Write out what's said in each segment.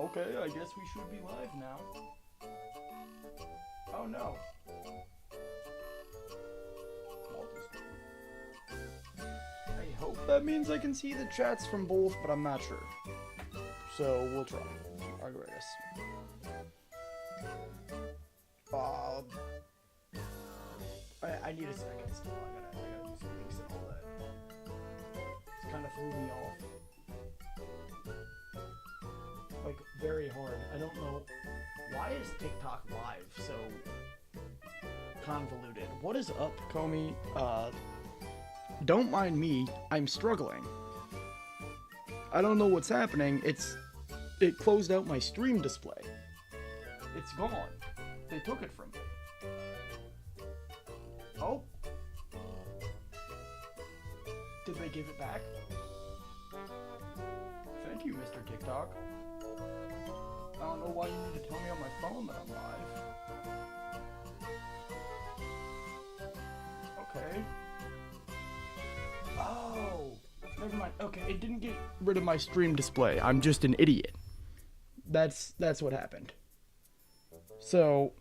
Okay, I guess we should be live now. Oh no. Multistream. I hope that means I can see the chats from both, but I'm not sure. So we'll try our greatest. I need a second still. I gotta do some things and all that. It's kind of threw me off. Like, very hard. I don't know. Why is TikTok live so convoluted? What is up, Comey? Don't mind me. I'm struggling. I don't know what's happening. It closed out my stream display. It's gone. They took it from me. Oh. Did they give it back? Thank you, Mr. TikTok. I don't know why you need to tell me on my phone that I'm live. Okay. Oh, never mind. Okay, it didn't get rid of my stream display. I'm just an idiot. That's what happened. So,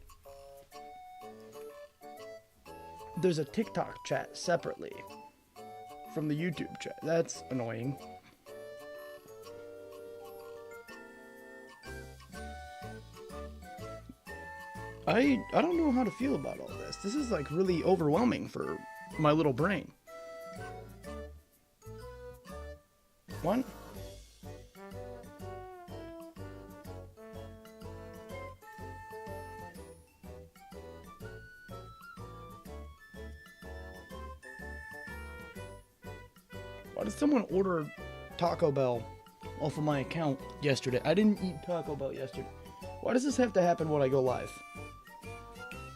there's a TikTok chat separately from the YouTube chat. That's annoying. I don't know how to feel about all this. This is like really overwhelming for my little brain. What? Why did someone order Taco Bell off of my account yesterday? I didn't eat Taco Bell yesterday. Why does this have to happen when I go live?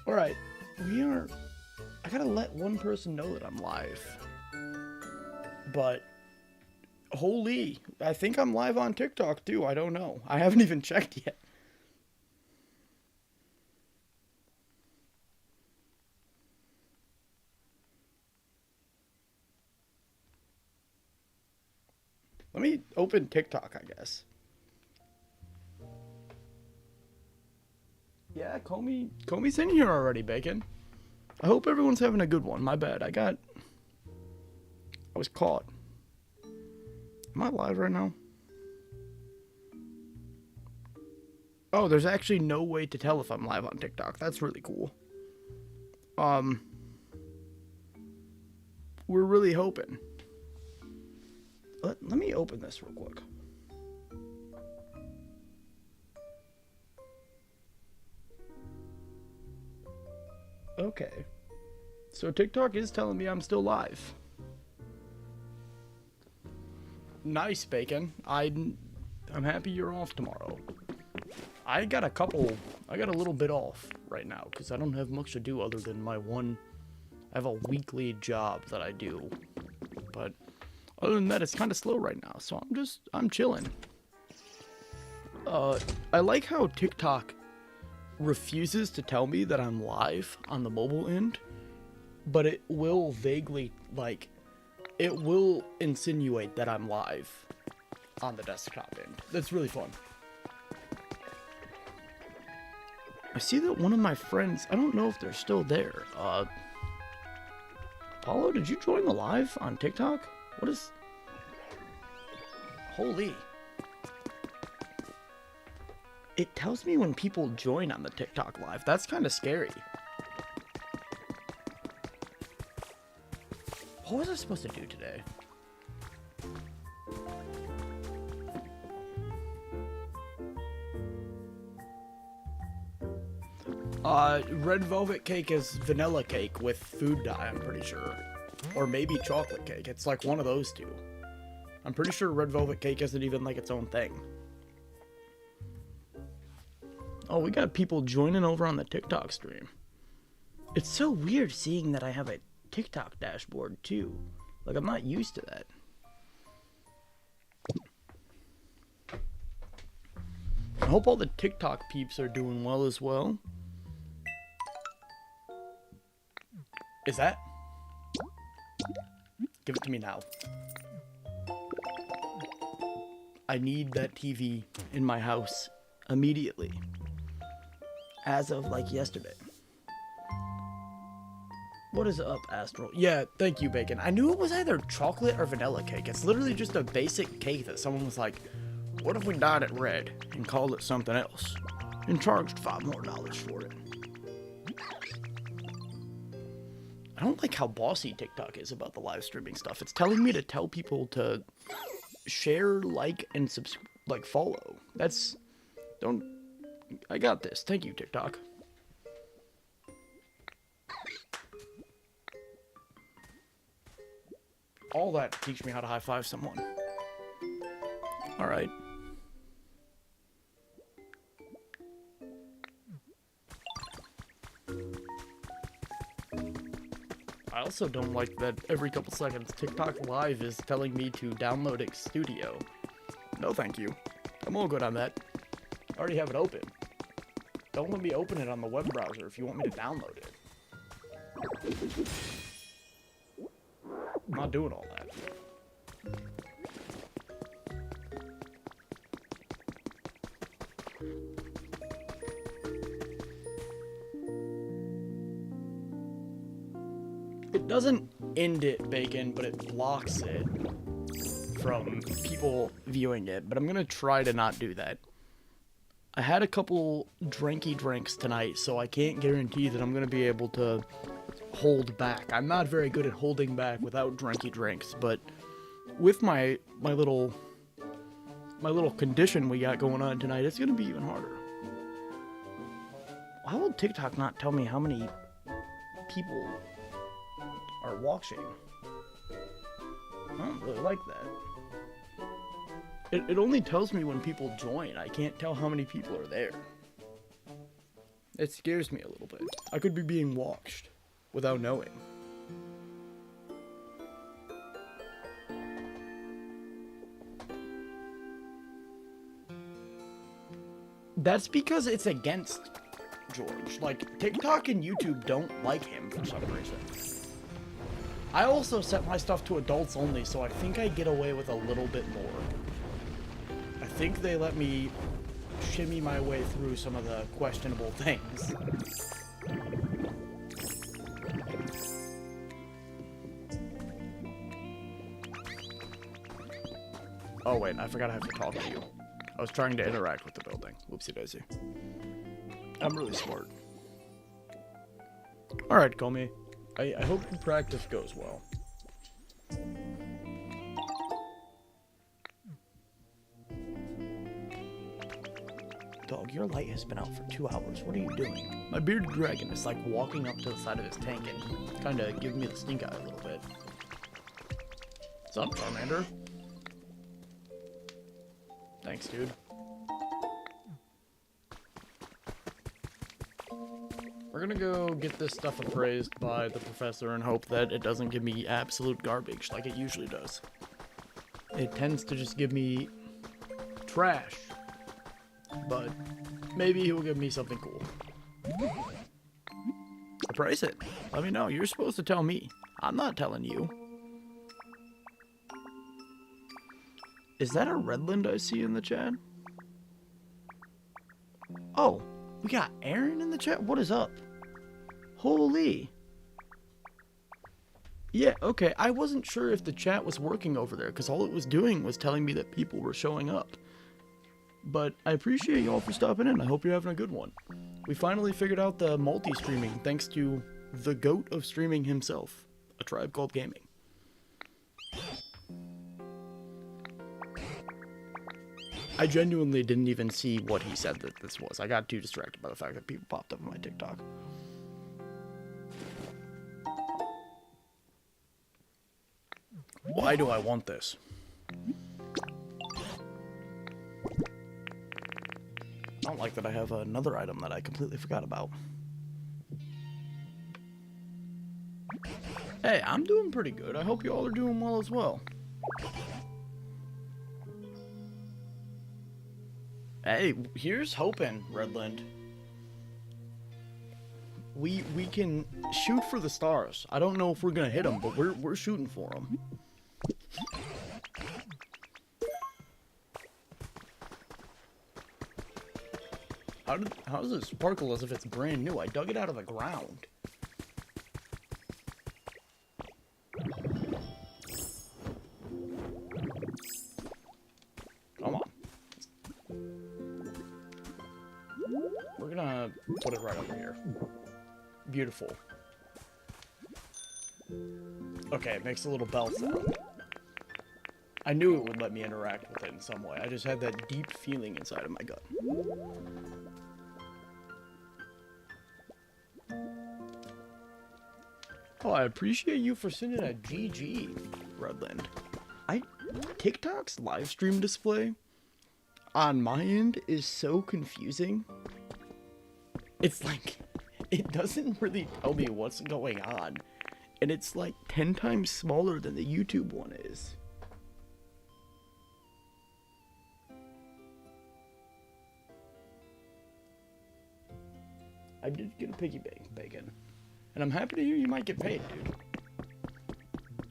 Alright, I gotta let one person know that I'm live. But, holy, I think I'm live on TikTok too, I don't know. I haven't even checked yet. Let me open TikTok, I guess. Yeah, Comey's in here already, Bacon. I hope everyone's having a good one. My bad. I was caught. Am I live right now? Oh, there's actually no way to tell if I'm live on TikTok. That's really cool. We're really hoping. Let me open this real quick. Okay. So TikTok is telling me I'm still live. Nice, Bacon. I'm happy you're off tomorrow. I got a little bit off right now because I don't have much to do other than I have a weekly job that I do. But other than that, it's kind of slow right now, so I'm chilling. I like how TikTok refuses to tell me that I'm live on the mobile end, but it will vaguely, it will insinuate that I'm live on the desktop end. That's really fun. I see that one of my friends, I don't know if they're still there. Apollo, did you join the live on TikTok? What is... Holy... It tells me when people join on the TikTok live. That's kind of scary. What was I supposed to do today? Red velvet cake is vanilla cake with food dye, I'm pretty sure. Or maybe chocolate cake. It's like one of those two. I'm pretty sure red velvet cake isn't even like its own thing. Oh, we got people joining over on the TikTok stream. It's so weird seeing that I have a TikTok dashboard too. Like, I'm not used to that. I hope all the TikTok peeps are doing well as well. Is that? Give it to me now. I need that TV in my house immediately. As of, like, yesterday. What is up, Astral? Yeah, thank you, Bacon. I knew it was either chocolate or vanilla cake. It's literally just a basic cake that someone was like, what if we dyed it red and called it something else? And charged $5 more for it. I don't like how bossy TikTok is about the live streaming stuff. It's telling me to tell people to share, like, and follow. I got this. Thank you, TikTok. All that to teach me how to high-five someone. Alright. I also don't like that every couple seconds TikTok Live is telling me to download Xstudio. No thank you. I'm all good on that. I already have it open. Don't let me open it on the web browser if you want me to download it. I'm not doing all that. It doesn't end it, Bacon, but it blocks it from people viewing it. But I'm gonna try to not do that. I had a couple drinky drinks tonight, so I can't guarantee that I'm gonna be able to hold back. I'm not very good at holding back without drinky drinks, but with my little condition we got going on tonight, it's gonna be even harder. Why will TikTok not tell me how many people are watching? I don't really like that. It only tells me when people join. I can't tell how many people are there. It scares me a little bit. I could be being watched without knowing. That's because it's against George. Like, TikTok and YouTube don't like him for some reason. I also set my stuff to adults only, so I think I get away with a little bit more. I think they let me shimmy my way through some of the questionable things. Oh wait, I forgot I have to talk to you. I was trying to interact with the building. Whoopsie daisy. I'm really smart. Alright, Comey. I hope your practice goes well. Dog, your light has been out for 2 hours. What are you doing? My bearded dragon is like walking up to the side of his tank and kind of giving me the stink eye a little bit. What's up, Charmander? Thanks, dude. We're gonna go get this stuff appraised by the professor and hope that it doesn't give me absolute garbage like it usually does. It tends to just give me trash. But maybe he'll give me something cool. Appraise it. Let me know. You're supposed to tell me. I'm not telling you. Is that a Redland I see in the chat? Oh, we got Aaron in the chat? What is up? Holy. Yeah, okay. I wasn't sure if the chat was working over there, because all it was doing was telling me that people were showing up. But I appreciate y'all for stopping in. I hope you're having a good one. We finally figured out the multi-streaming thanks to the GOAT of streaming himself, A Tribe Called Gaming. I genuinely didn't even see what he said that this was. I got too distracted by the fact that people popped up on my TikTok. Why do I want this? I don't like that I have another item that I completely forgot about. Hey, I'm doing pretty good. I hope you all are doing well as well. Hey, here's hoping, Redland. We can shoot for the stars. I don't know if we're gonna hit them, but we're shooting for them. How does it sparkle as if it's brand new? I dug it out of the ground. Come on. We're gonna put it right over here. Beautiful. Okay, it makes a little bell sound. I knew it would let me interact with it in some way. I just had that deep feeling inside of my gut. Oh, I appreciate you for sending a GG, Redland. TikTok's live stream display on my end is so confusing. It's like, it doesn't really tell me what's going on. And it's like 10 times smaller than the YouTube one is. I did get a piggy bacon. And I'm happy to hear you might get paid, dude.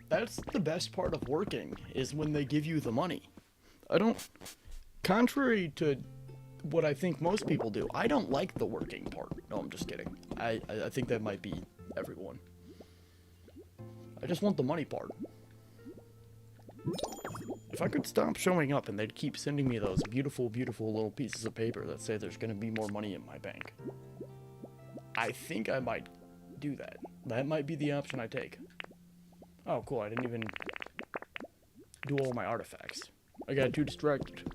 That's the best part of working, is when they give you the money. Contrary to what I think most people do, I don't like the working part. No, I'm just kidding. I think that might be everyone. I just want the money part. If I could stop showing up and they'd keep sending me those beautiful, beautiful little pieces of paper that say there's gonna be more money in my bank, I think I might do that. That might be the option I take. Oh, cool. I didn't even do all my artifacts. I got too distracted.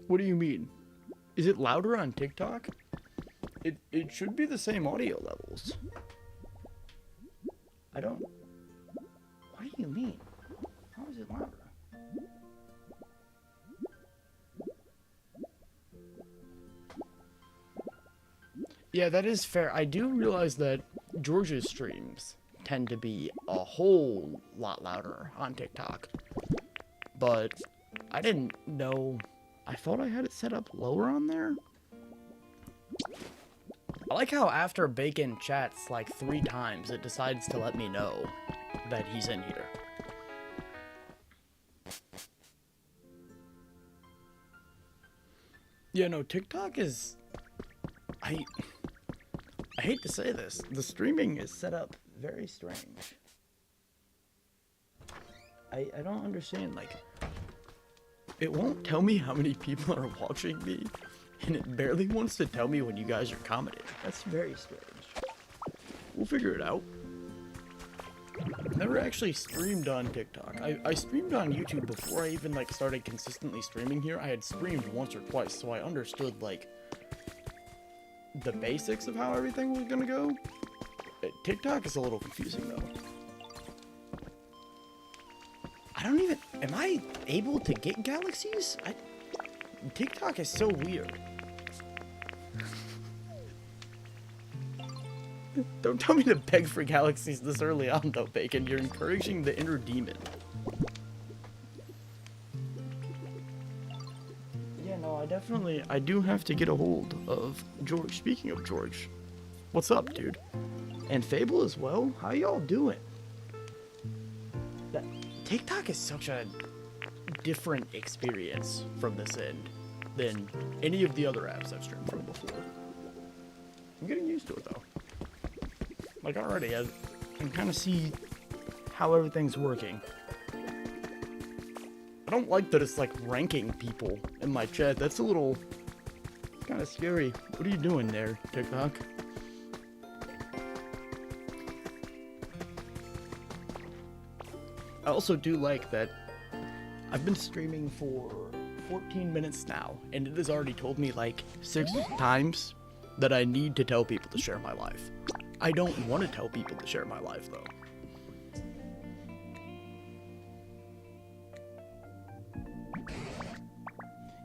What do you mean? Is it louder on TikTok? It should be the same audio levels. I don't... What do you mean? How is it louder? Yeah, that is fair. I do realize that George's streams tend to be a whole lot louder on TikTok. But I didn't know... I thought I had it set up lower on there. I like how after Bacon chats like 3 times, it decides to let me know that he's in here. Yeah, no, TikTok is... I hate to say this, the streaming is set up very strange. I don't understand, like, it won't tell me how many people are watching me, and it barely wants to tell me when you guys are commenting. That's very strange. We'll figure it out. Never actually streamed on TikTok. I streamed on YouTube before I even, like, started consistently streaming here. I had streamed once or twice, so I understood, like, the basics of how everything was gonna go. TikTok is a little confusing, though. I don't even... Am I able to get galaxies? TikTok is so weird. Don't tell me to beg for galaxies this early on, though, Bacon. You're encouraging the inner demon. Yeah, no, I do have to get a hold of George. Speaking of George, what's up, dude? And Fable as well? How y'all doing? TikTok is such a different experience from this end than any of the other apps I've streamed from before. I'm getting used to it, though. Like, already, I can kind of see how everything's working. I don't like that it's, like, ranking people in my chat. That's a little kind of scary. What are you doing there, TikTok? I also do like that I've been streaming for 14 minutes now, and it has already told me, like, 6 times that I need to tell people to share my life. I don't want to tell people to share my life, though.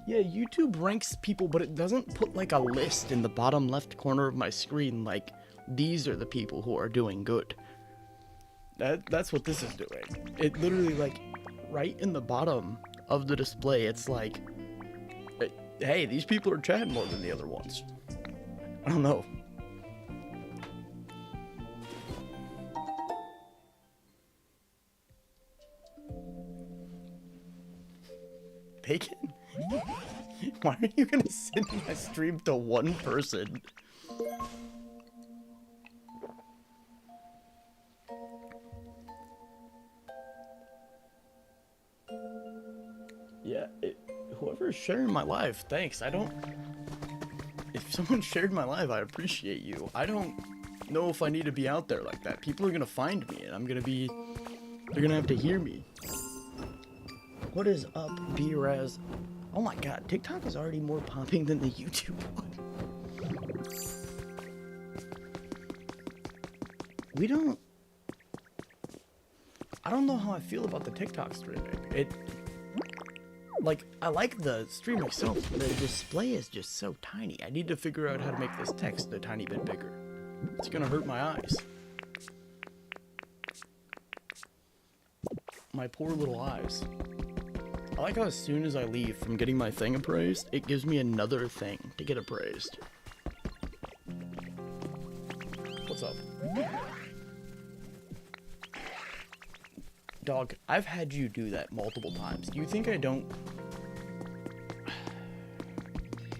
Yeah, YouTube ranks people, but it doesn't put, like, a list in the bottom left corner of my screen, like, these are the people who are doing good. That's what this is doing. It literally, like, right in the bottom of the display, it's like, hey, these people are chatting more than the other ones. I don't know. Bacon? Why are you gonna send my stream to one person? Yeah, whoever's sharing my live, thanks. If someone shared my live, I appreciate you. I don't know if I need to be out there like that. People are gonna find me, and they're gonna have to hear me. What is up, B-Raz? Oh my god, TikTok is already more popping than the YouTube one. I don't know how I feel about the TikTok streaming. Like, I like the stream itself, but the display is just so tiny. I need to figure out how to make this text a tiny bit bigger. It's gonna hurt my eyes. My poor little eyes. I like how as soon as I leave from getting my thing appraised, it gives me another thing to get appraised. What's up? Dog, I've had you do that multiple times. Do you think I don't...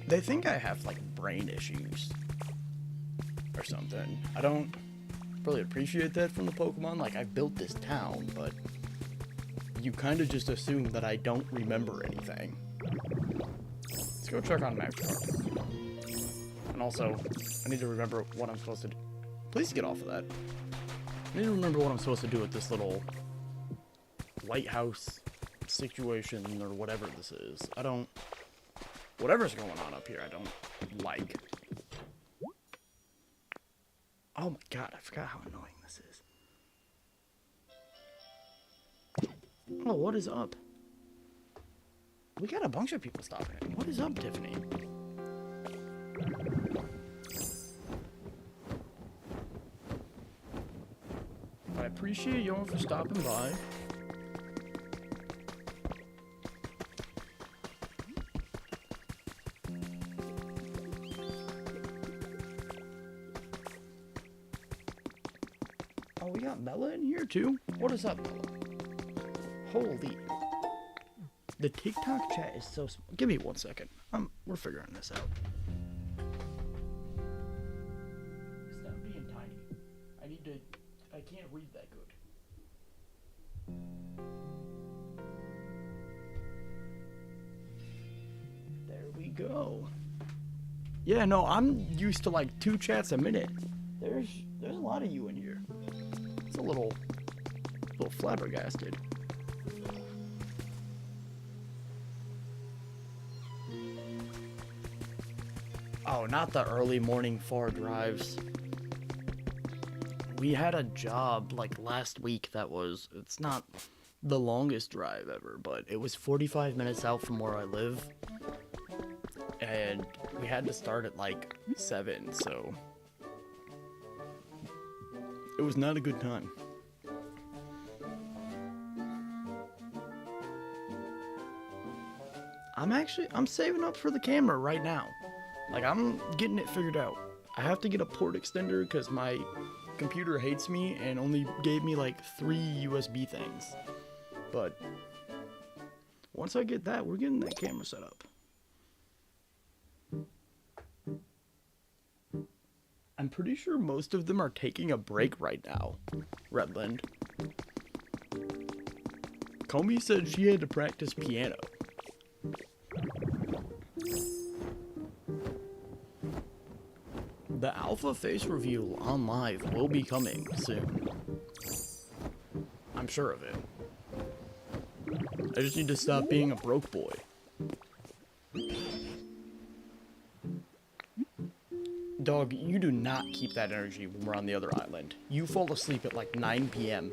They think I have, like, brain issues. Or something. I don't really appreciate that from the Pokemon. Like, I built this town, but... You kind of just assume that I don't remember anything. Let's go check on Max Card. And also, I need to remember what I'm supposed to do. Please get off of that. I need to remember what I'm supposed to do with this little... lighthouse situation or whatever this is. Whatever's going on up here, I don't like. Oh my god, I forgot how annoying this is. Oh, what is up? We got a bunch of people stopping it. What is up, Tiffany? I appreciate y'all for stopping by. Oh, we got Mela in here too? What is up, Mela? Holy. The TikTok chat is so small. Give me 1 second. We're figuring this out. Stop being tiny. I can't read that good. There we go. Yeah, no, I'm used to like 2 chats a minute. There's a lot of you in here. It's a little flabbergasted. Oh, not the early morning far drives. We had a job like last week it's not the longest drive ever, but it was 45 minutes out from where I live. And we had to start at like 7, so it was not a good time. I'm saving up for the camera right now. Like, I'm getting it figured out. I have to get a port extender because my computer hates me and only gave me like 3 USB things. But once I get that, we're getting that camera set up. I'm pretty sure most of them are taking a break right now. Redland. Comey said she had to practice piano. The alpha face review on live will be coming soon. I'm sure of it. I just need to stop being a broke boy. Dog, you do not keep that energy when we're on the other island. You fall asleep at like 9 p.m.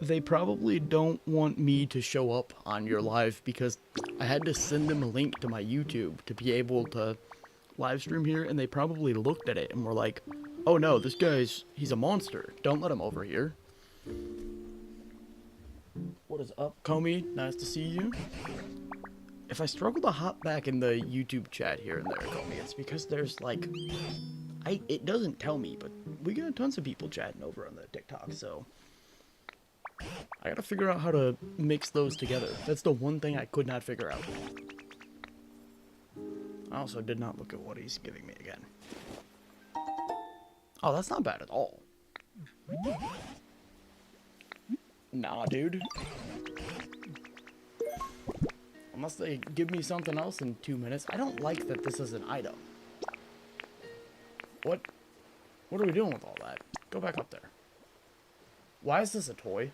They probably don't want me to show up on your live because I had to send them a link to my YouTube to be able to live stream here, and they probably looked at it and were like, oh no, this he's a monster. Don't let him over here. What is up, Comey? Nice to see you. If I struggle to hop back in the YouTube chat here and there, Comey, it's because there's like It doesn't tell me, but we got tons of people chatting over on the TikTok, so I gotta figure out how to mix those together. That's the one thing I could not figure out. I also did not look at what he's giving me again. Oh, that's not bad at all. Nah, dude. Unless they give me something else in 2 minutes. I don't like that this is an item. What are we doing with all that? Go back up there. Why is this a toy?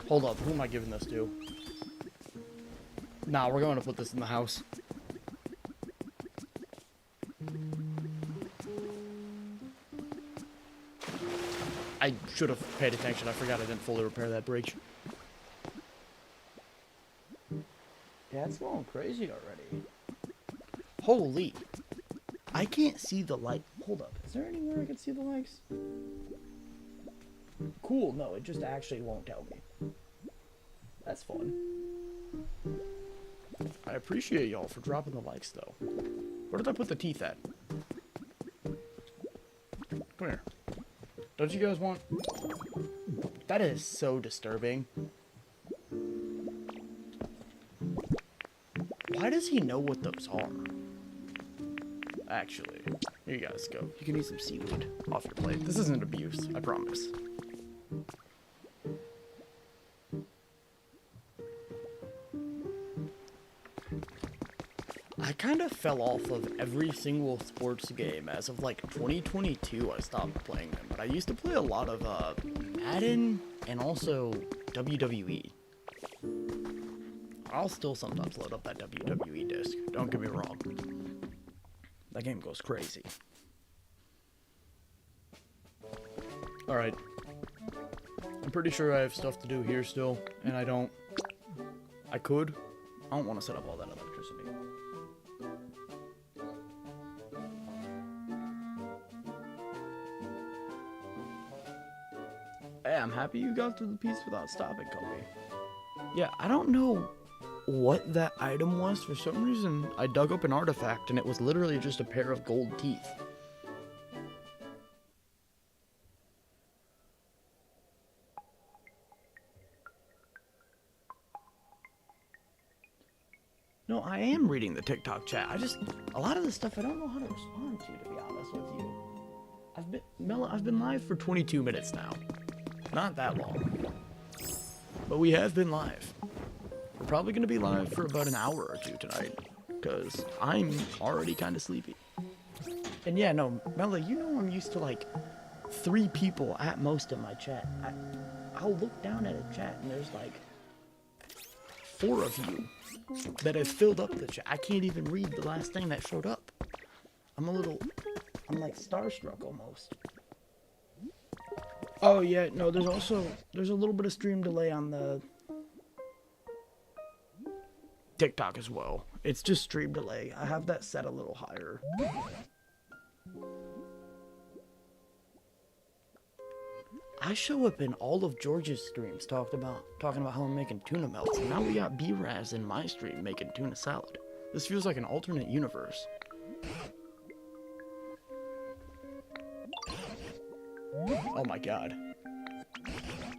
Hold up, who am I giving this to? Nah, we're going to put this in the house. I should have paid attention. I forgot I didn't fully repair that bridge. Yeah, it's going crazy already. Holy. I can't see the light. Hold up. Is there anywhere I can see the lights? Cool. No, it just actually won't tell me. That's fun. I appreciate y'all for dropping the likes, though. Where did I put the teeth at? Come here. Don't you guys want... That is so disturbing. Why does he know what those are? Actually, here you guys go. You can eat some seaweed off your plate. This isn't abuse, I promise. I kind of fell off of every single sports game. As of like 2022, I stopped playing them. But I used to play a lot of Madden and also WWE. I'll still sometimes load up that WWE disc. Don't get me wrong. That game goes crazy. Alright. I'm pretty sure I have stuff to do here still. And I don't... I could. I don't want to set up all that electricity. Hey, I'm happy you got through the piece without stopping, Kobe. Yeah, I don't know what that item was. For some reason, I dug up an artifact and it was literally just a pair of gold teeth. No, I am reading the TikTok chat. A lot of the stuff I don't know how to respond to be honest with you. I've been live for 22 minutes now. Not that long. But we have been live. We're probably going to be live for about an hour or two tonight. Because I'm already kind of sleepy. And yeah, no, Mela, you know I'm used to like 3 people at most in my chat. I'll look down at a chat and there's like 4 of you that have filled up the chat. I can't even read the last thing that showed up. I'm like starstruck almost. Oh yeah, no, there's a little bit of stream delay on the TikTok as well. It's just stream delay. I have that set a little higher. I show up in all of George's streams talking about how I'm making tuna melts, and now we got B-Raz in my stream making tuna salad. This feels like an alternate universe. Oh my god.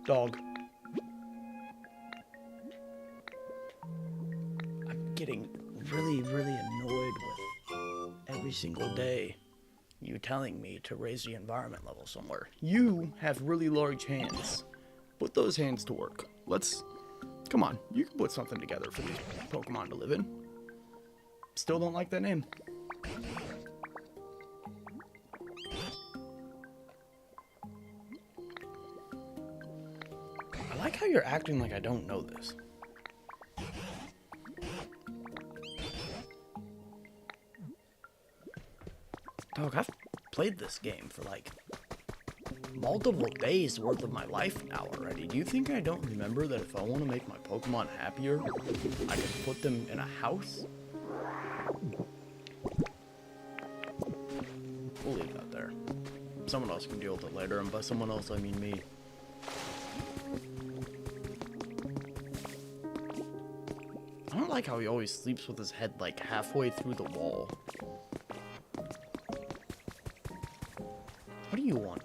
Dog. I'm getting really, really annoyed with every single day you telling me to raise the environment level somewhere. You have really large hands. Put those hands to work. Come on, you can put something together for these Pokemon to live in. Still don't like that name. I like how you're acting like I don't know this. Dog, I've played this game for like multiple days worth of my life now already. Do you think I don't remember that if I want to make my Pokemon happier, I can put them in a house? We'll leave that there. Someone else can deal with it later, and by someone else I mean me. like how he always sleeps with his head like halfway through the wall. What do you want?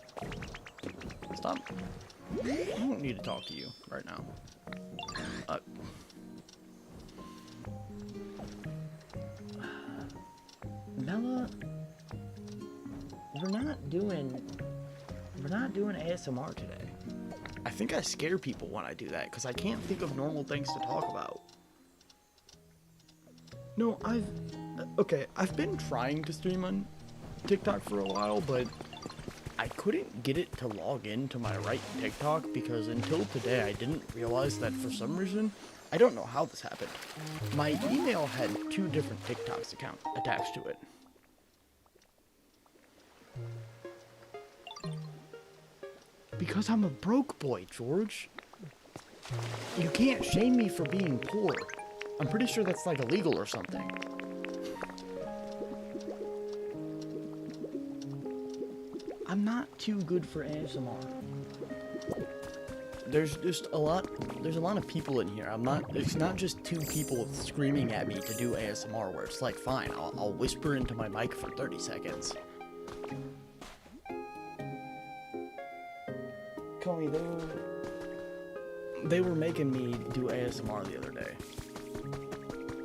Stop. I don't need to talk to you right now. Mella, we're not doing ASMR today. I think I scare people when I do that because I can't think of normal things to talk about. No, I've been trying to stream on TikTok for a while, but I couldn't get it to log into my right TikTok because until today I didn't realize that for some reason, I don't know how this happened. My email had 2 different TikToks account attached to it. Because I'm a broke boy, George. You can't shame me for being poor. I'm pretty sure that's like illegal or something. I'm not too good for ASMR. There's a lot of people in here. It's not just 2 people screaming at me to do ASMR where it's like, fine, I'll whisper into my mic for 30 seconds. Call me, they were making me do ASMR the other day.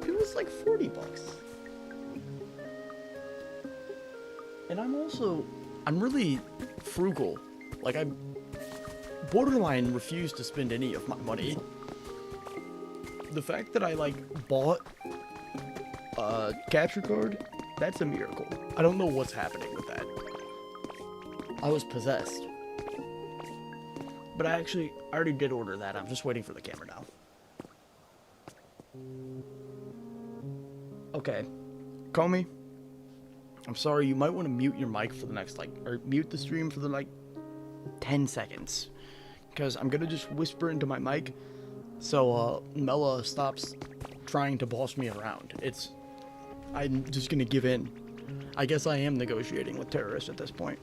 It was like $40. And I'm really frugal. Like, I borderline refuse to spend any of my money. The fact that I, like, bought a capture card, that's a miracle. I don't know what's happening with that. I was possessed. But I already did order that. I'm just waiting for the camera now. Okay. Call me. I'm sorry, you might want to mute your mic for the next, or mute the stream for the, 10 seconds. Because I'm going to just whisper into my mic so, Mella stops trying to boss me around. I'm just going to give in. I guess I am negotiating with terrorists at this point.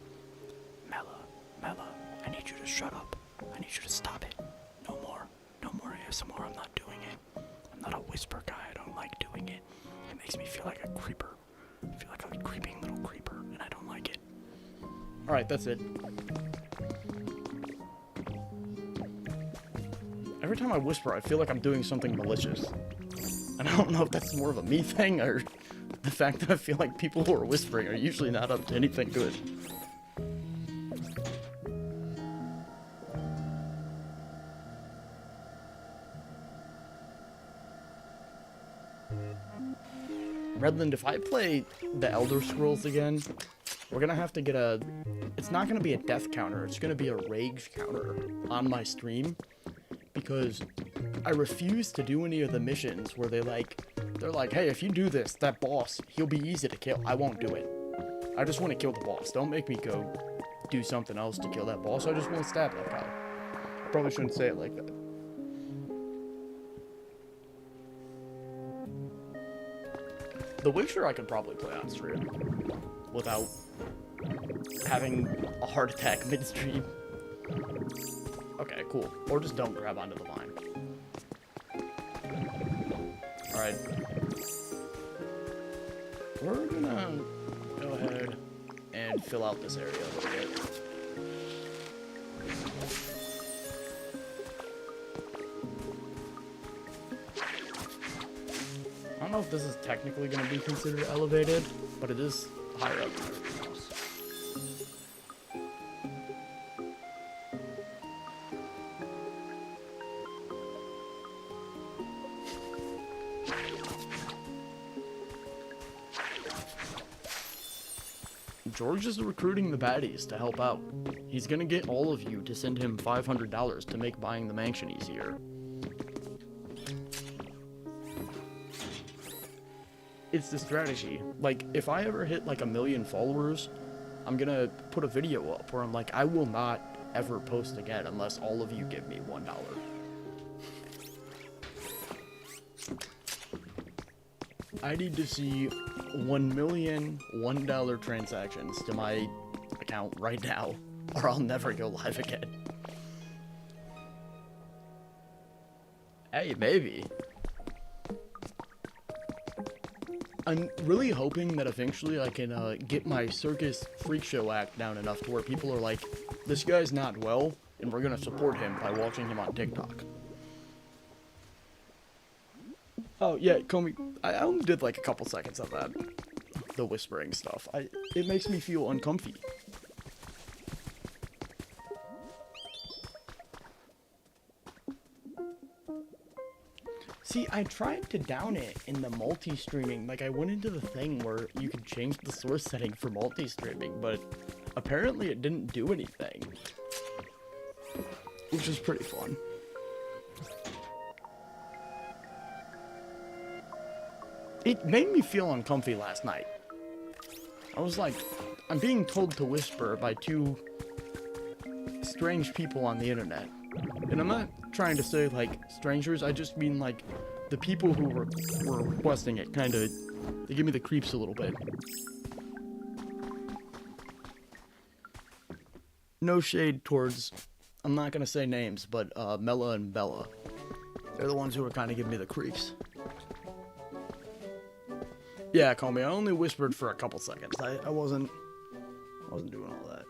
Mella, I need you to shut up. I need you to stop it. No more ASMR, I'm not doing it. I'm not a whisper guy, I don't like doing it. It makes me feel like a creeper. I feel like a creeping little creeper, and I don't like it. Alright, that's it. Every time I whisper, I feel like I'm doing something malicious. And I don't know if that's more of a me thing, or the fact that I feel like people who are whispering are usually not up to anything good. Redland, if I play the Elder Scrolls again, we're gonna have to get it's not gonna be a death counter, it's gonna be a rage counter on my stream, because I refuse to do any of the missions where they're like, hey, if you do this, that boss, he'll be easy to kill. I won't do it. I just want to kill the boss. Don't make me go do something else to kill that boss. I just want to stab that guy. I probably shouldn't say it like that. The Witcher I could probably play on stream without having a heart attack mid-stream. Okay, cool. Or just don't grab onto the vine. Alright. We're gonna go ahead and fill out this area a little bit. I don't know if this is technically going to be considered elevated, but it is higher up than everything else. George is recruiting the baddies to help out. He's going to get all of you to send him $500 to make buying the mansion easier. It's the strategy. Like, if I ever hit like 1 million followers, I'm gonna put a video up where I'm like, I will not ever post again unless all of you give me $1. I need to see 1 million $1 transactions to my account right now, or I'll never go live again. Hey, maybe. I'm really hoping that eventually I can get my circus freak show act down enough to where people are like, this guy's not well, and we're gonna support him by watching him on TikTok. Oh yeah, Comey, I only did like a couple seconds of that. The whispering stuff. It makes me feel uncomfy. See, I tried to down it in the multi-streaming. Like, I went into the thing where you could change the source setting for multi-streaming, but apparently it didn't do anything. Which is pretty fun. It made me feel uncomfy last night. I was like, I'm being told to whisper by two strange people on the internet. And I'm not trying to say, like, strangers, I just mean, like, the people who were requesting it, kinda, they give me the creeps a little bit. No shade towards, I'm not gonna say names, but, Mela and Bella. They're the ones who are kinda giving me the creeps. Yeah, call me, I only whispered for a couple seconds. I wasn't doing all that.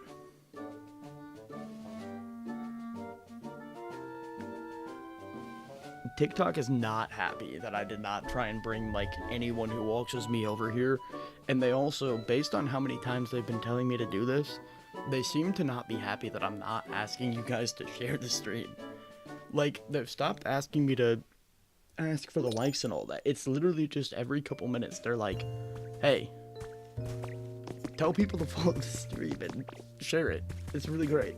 TikTok is not happy that I did not try and bring, like, anyone who watches me over here. And they also, based on how many times they've been telling me to do this, they seem to not be happy that I'm not asking you guys to share the stream. Like, they've stopped asking me to ask for the likes and all that. It's literally just every couple minutes they're like, hey, tell people to follow the stream and share it. It's really great.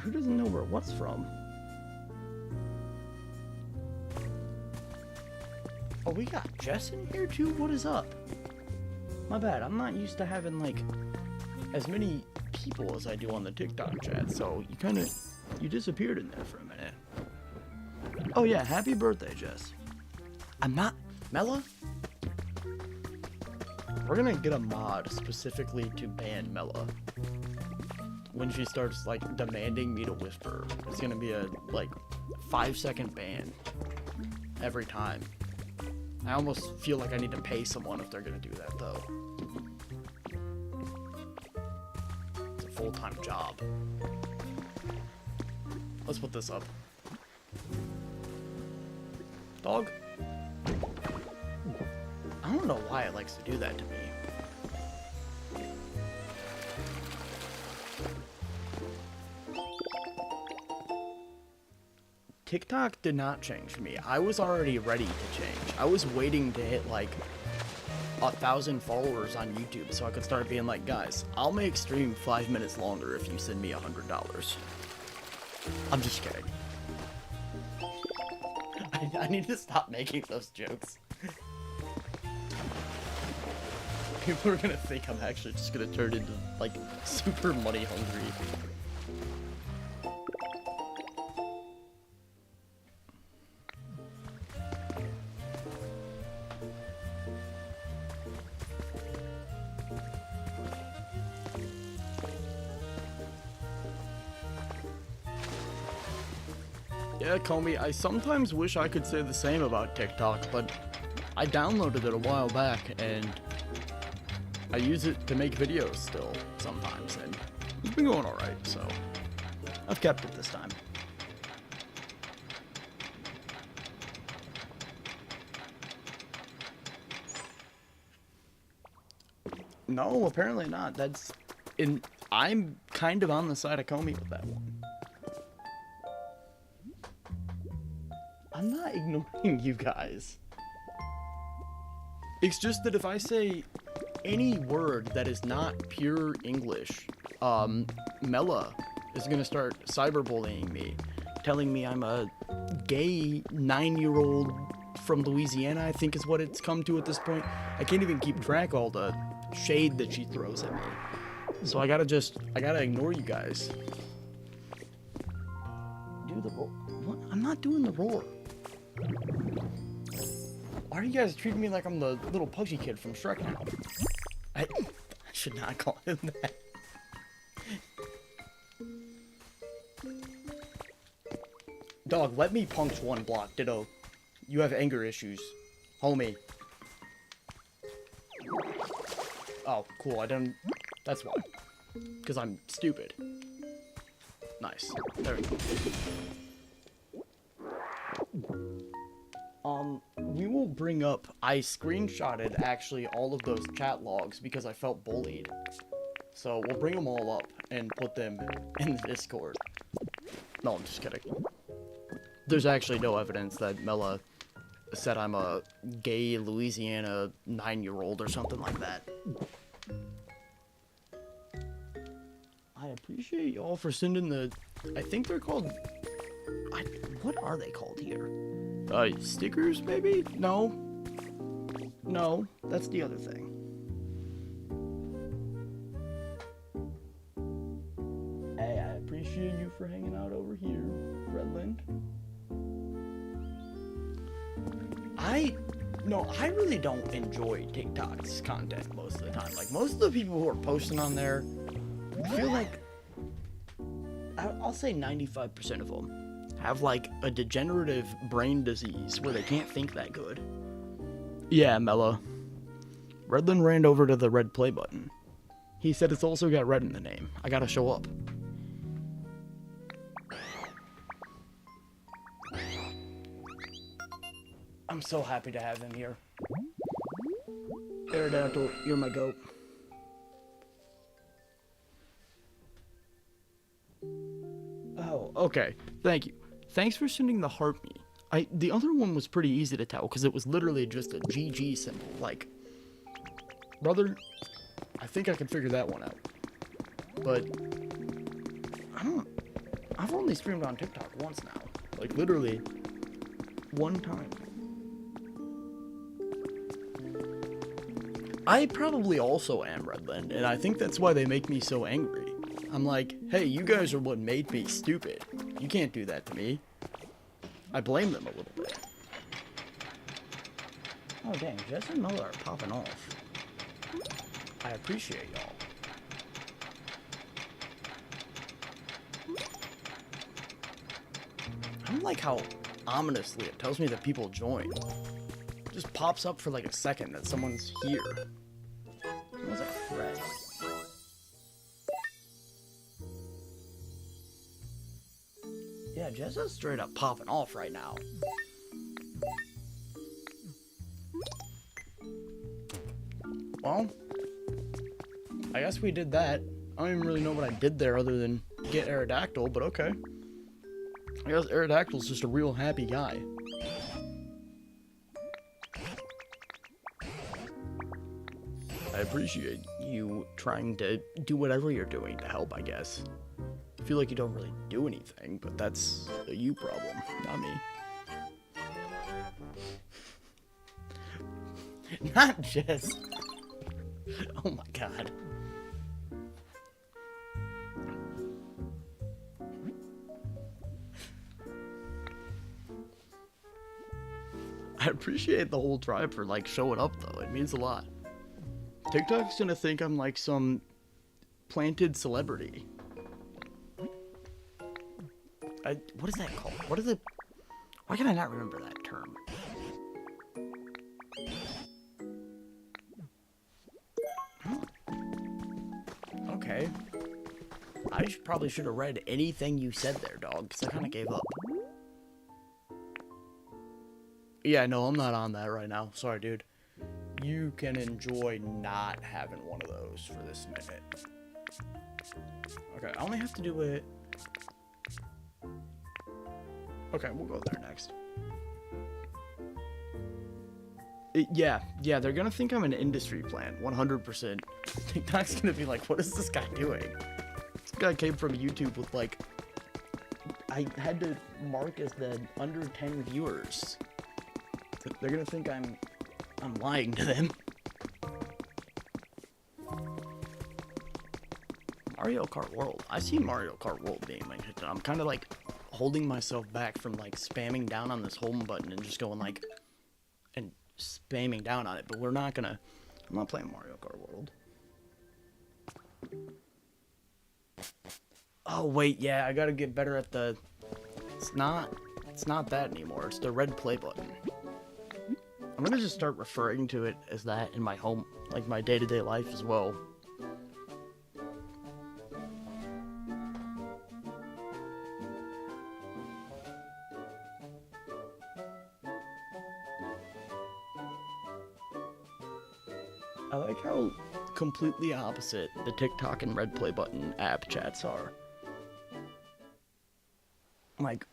Who doesn't know where what's from? Oh, we got Jess in here too? What is up? My bad, I'm not used to having, like, as many people as I do on the TikTok chat, so you disappeared in there for a minute. Oh yeah, happy birthday, Jess. I'm not... Mela? We're gonna get a mod specifically to ban Mela. When she starts, like, demanding me to whisper. It's gonna be a, like, 5-second ban. Every time. I almost feel like I need to pay someone if they're gonna do that, though. It's a full-time job. Let's put this up. Dog? I don't know why it likes to do that to me. TikTok did not change me. I was already ready to change. I was waiting to hit, like, 1,000 followers on YouTube so I could start being like, guys, I'll make stream 5 minutes longer if you send me $100. I'm just kidding. I need to stop making those jokes. People are gonna think I'm actually just gonna turn into, like, super money hungry. Yeah, Comey, I sometimes wish I could say the same about TikTok, but I downloaded it a while back, and I use it to make videos still, sometimes, and it's been going alright, so I've kept it this time. No, apparently not. I'm kind of on the side of Comey with that one. I'm not ignoring you guys. It's just that if I say any word that is not pure English, Mela is gonna start cyberbullying me, telling me I'm a gay 9-year-old from Louisiana, I think is what it's come to at this point. I can't even keep track of all the shade that she throws at me. So I gotta ignore you guys. Do the roar. What? I'm not doing the roar. Why are you guys treating me like I'm the little pudgy kid from Shrek now? I should not call him that. Dog, let me punch one block. Ditto. You have anger issues. Homie. Oh, cool. I didn't... That's why. Because I'm stupid. Nice. There we go. We will bring up... I screenshotted, actually, all of those chat logs because I felt bullied. So, we'll bring them all up and put them in the Discord. No, I'm just kidding. There's actually no evidence that Mela said I'm a gay Louisiana 9-year-old or something like that. I appreciate y'all for sending the... I think they're called... what are they called here? Stickers, maybe? No. No, that's the other thing. Hey, I appreciate you for hanging out over here, Redland. I really don't enjoy TikTok's content most of the time. Like, most of the people who are posting on there, I feel like, I'll say 95% of them have, like, a degenerative brain disease where they can't think that good. Yeah, Mella. Redland ran over to the red play button. He said it's also got red in the name. I gotta show up. I'm so happy to have him here. Aerodactyl, you're my goat. Oh, okay. Thank you. Thanks for sending the heart me. The other one was pretty easy to tell because it was literally just a GG symbol. Like, brother, I think I can figure that one out. But I've only streamed on TikTok once now. Like, literally one time. I probably also am Redland, and I think that's why they make me so angry. I'm like, hey, you guys are what made me stupid. You can't do that to me. I blame them a little bit. Oh, dang, Jess and Miller are popping off. I appreciate y'all. I don't like how ominously it tells me that people join. It just pops up for like a second that someone's here. Someone's like a threat. Yeah, Jessa's straight up popping off right now. Well, I guess we did that. I don't even really know what I did there other than get Aerodactyl, but okay. I guess Aerodactyl's just a real happy guy. I appreciate you trying to do whatever you're doing to help, I guess. I feel like you don't really do anything, but that's a you problem, not me. Not Jess. Oh my god. I appreciate the whole tribe for, like, showing up, though. It means a lot. TikTok's gonna think I'm, like, some planted celebrity. What is that called? What is it? Why can I not remember that term? Okay. I probably should have read anything you said there, dog, because I kind of gave up. Yeah, no, I'm not on that right now. Sorry, dude. You can enjoy not having one of those for this minute. Okay, I only have to do it... Okay, we'll go there next. Yeah, they're gonna think I'm an industry plant, 100%. TikTok's gonna be like, what is this guy doing? This guy came from YouTube with, like... I had to mark as the under 10 viewers. They're gonna think I'm lying to them. Mario Kart World. I see Mario Kart World being like, I'm kind of like holding myself back from like spamming down on this home button and just going like, and spamming down on it, but we're not gonna, I'm not playing Mario Kart World. Oh wait, yeah, I gotta get better at the, it's not It's not that anymore. It's the red play button. I'm gonna just start referring to it as that in my home, like my day-to-day life as well. I like how completely opposite the TikTok and red play button app chats are. Like,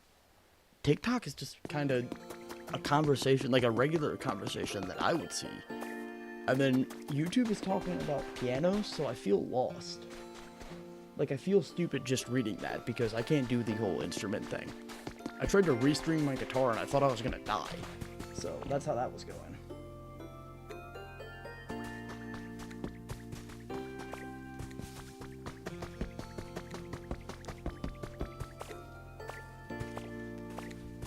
TikTok is just kind of a conversation, like a regular conversation that I would see. And then YouTube is talking about pianos, so I feel lost. Like, I feel stupid just reading that because I can't do the whole instrument thing. I tried to restring my guitar and I thought I was gonna die. So that's how that was going.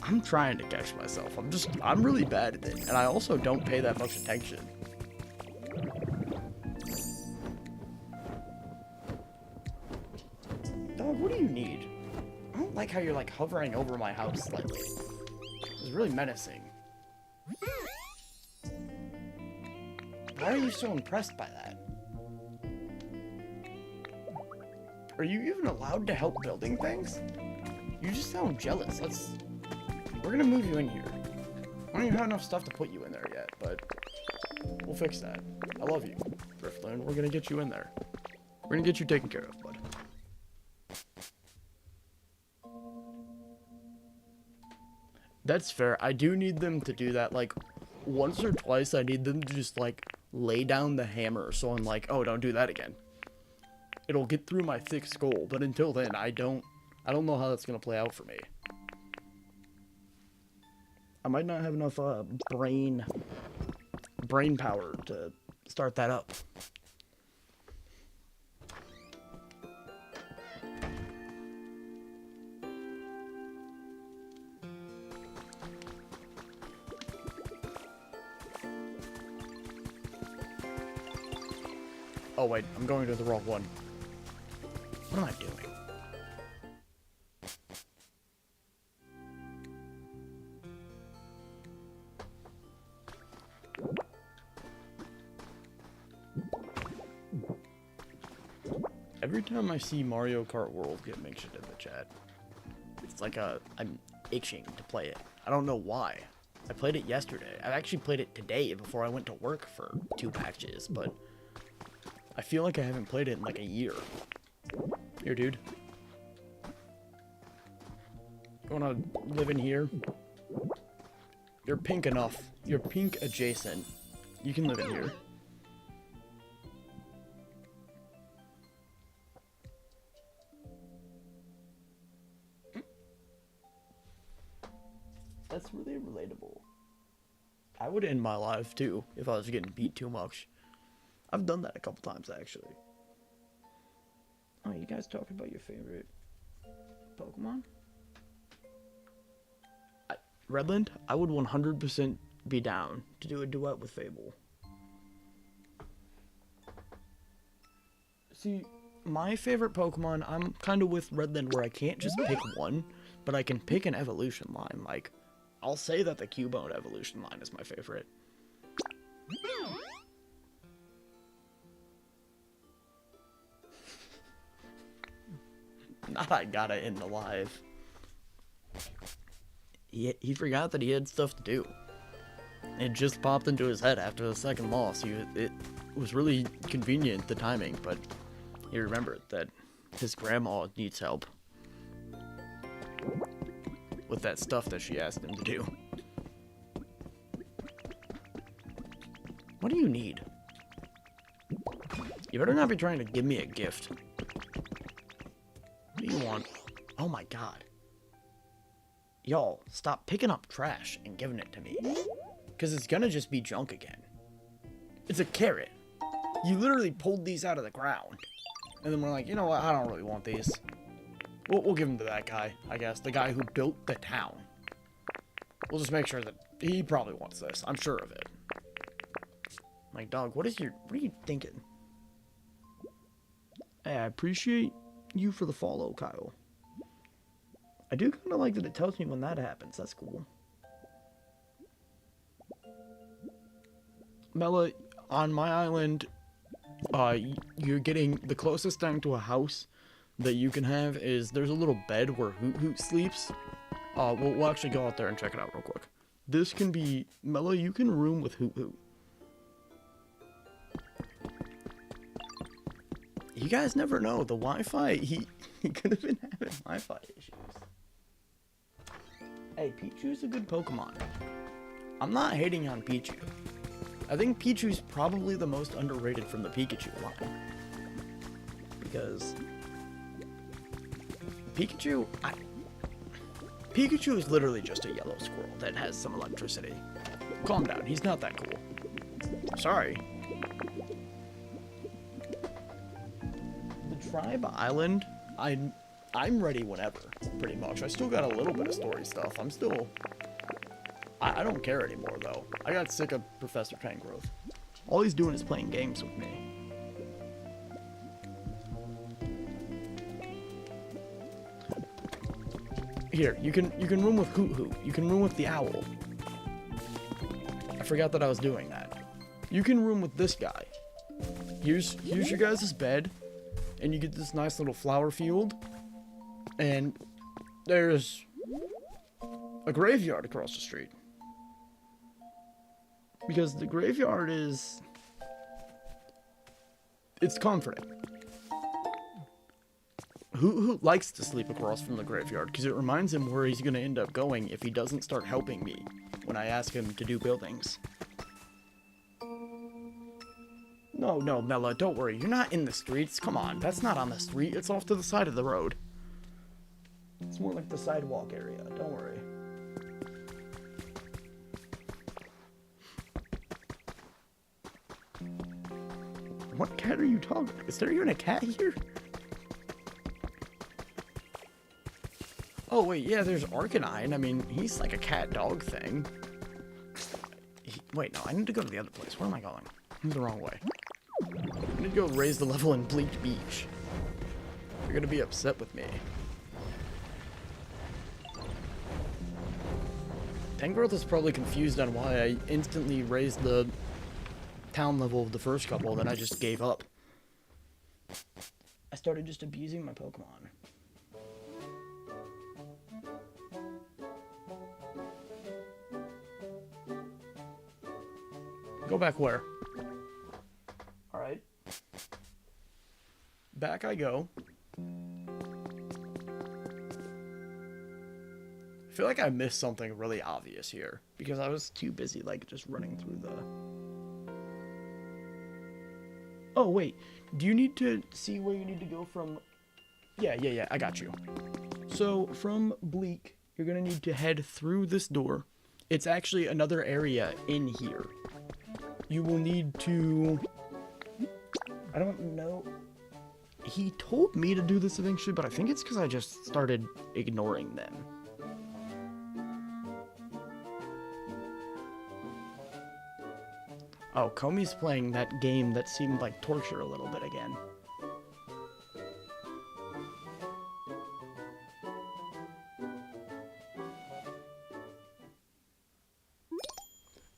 I'm trying to catch myself. I'm really bad at it, and I also don't pay that much attention. Dog, what do you need? I don't like how you're like hovering over my house slightly. It's really menacing. Why are you so impressed by that? Are you even allowed to help building things? You just sound jealous. We're gonna move you in here. I don't even have enough stuff to put you in there yet, but we'll fix that. I love you, Driftloon. We're gonna get you in there. We're gonna get you taken care of, bud. That's fair. I do need them to do that, like, once or twice. I need them to just, like, lay down the hammer, so I'm like, oh, don't do that again. It'll get through my thick skull, but until then, I don't know how that's gonna play out for me. I might not have enough brain power to start that up. Oh wait, I'm going to the wrong one. What am I doing? Every time I see Mario Kart World get mentioned in the chat, it's like I'm itching to play it. I don't know why. I played it yesterday. I actually played it today before I went to work for 2 patches, but I feel like I haven't played it in like a year. Here, dude. You wanna live in here? You're pink enough. You're pink adjacent. You can live in here. That's really relatable. I would end my life too if I was getting beat too much. I've done that a couple times actually. Oh, you guys talking about your favorite Pokemon? Redland, I would 100% be down to do a duet with Fable. See, my favorite Pokemon, I'm kind of with Redland where I can't just pick one, but I can pick an evolution line. Like, I'll say that the Cubone evolution line is my favorite. Not I gotta end the live. He forgot that he had stuff to do. It just popped into his head after the second loss. It was really convenient, the timing, but he remembered that his grandma needs help with that stuff that she asked him to do. What do you need? You better not be trying to give me a gift. What do you want? Oh my god. Y'all, stop picking up trash and giving it to me. Because it's gonna just be junk again. It's a carrot. You literally pulled these out of the ground. And then we're like, you know what, I don't really want these. We'll give them to that guy, I guess. The guy who built the town. We'll just make sure that he probably wants this. I'm sure of it. Like, dog, what are you thinking? Hey, I appreciate you for the follow, Kyle. I do kind of like that it tells me when that happens. That's cool. Mela, on my island, you're getting the closest thing to a house that you can have is there's a little bed where Hoot Hoot sleeps. We'll actually go out there and check it out real quick. This can be, Mela, you can room with Hoot Hoot. You guys never know. The Wi-Fi, he could have been having Wi-Fi issues. Hey, Pichu's a good Pokemon. I'm not hating on Pichu. I think Pichu's probably the most underrated from the Pikachu line. Because Pikachu is literally just a yellow squirrel that has some electricity. Calm down, he's not that cool. Sorry. The Tribe Island, I'm ready whenever, pretty much. I still got a little bit of story stuff. I don't care anymore, though. I got sick of Professor Tangrowth. All he's doing is playing games with me. Here, you can room with Hoot Hoot. You can room with the owl. I forgot that I was doing that. You can room with this guy. Here's your guys' bed, and you get this nice little flower field, and there's a graveyard across the street. Because the graveyard it's comforting. Who likes to sleep across from the graveyard because it reminds him where he's going to end up going if he doesn't start helping me when I ask him to do buildings. No, Mela, don't worry. You're not in the streets. Come on, that's not on the street. It's off to the side of the road. It's more like the sidewalk area. Don't worry. What cat are you talking? Is there even a cat here? Oh wait, yeah, there's Arcanine. I mean, he's like a cat-dog thing. Wait, no, I need to go to the other place. Where am I going? I'm the wrong way. I need to go raise the level in Bleak Beach. You're gonna be upset with me. Tangrowth is probably confused on why I instantly raised the town level of the first couple, then I just gave up. I started just abusing my Pokemon. Go back where? Alright. Back I go. I feel like I missed something really obvious here because I was too busy like just running through the... Oh, wait. Do you need to see where you need to go from... Yeah, I got you. So, from Bleak, you're going to need to head through this door. It's actually another area in here. You will need to... I don't know. He told me to do this eventually, but I think it's because I just started ignoring them. Oh, Komi's playing that game that seemed like torture a little bit again.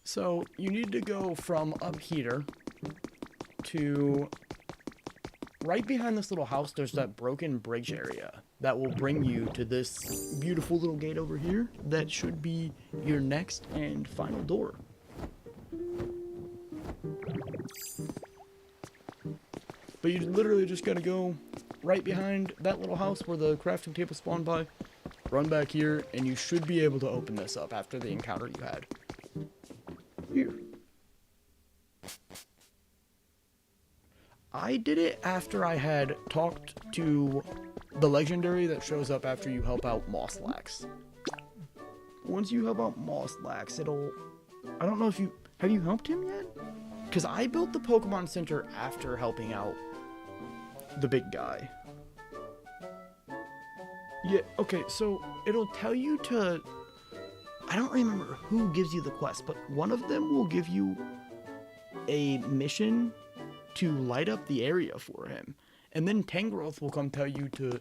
So, you need to go from up here to... Right behind this little house, there's that broken bridge area that will bring you to this beautiful little gate over here that should be your next and final door. But you literally just gotta go right behind that little house where the crafting table spawned by, run back here, and you should be able to open this up after the encounter you had. Here. I did it after I had talked to the legendary that shows up after you help out Mosslax. Once you help out Mosslax, it'll... I don't know if you... Have you helped him yet? Because I built the Pokemon Center after helping out the big guy. Yeah, okay, so it'll tell you to... I don't remember who gives you the quest, but one of them will give you a mission to light up the area for him. And then Tangrowth will come tell you to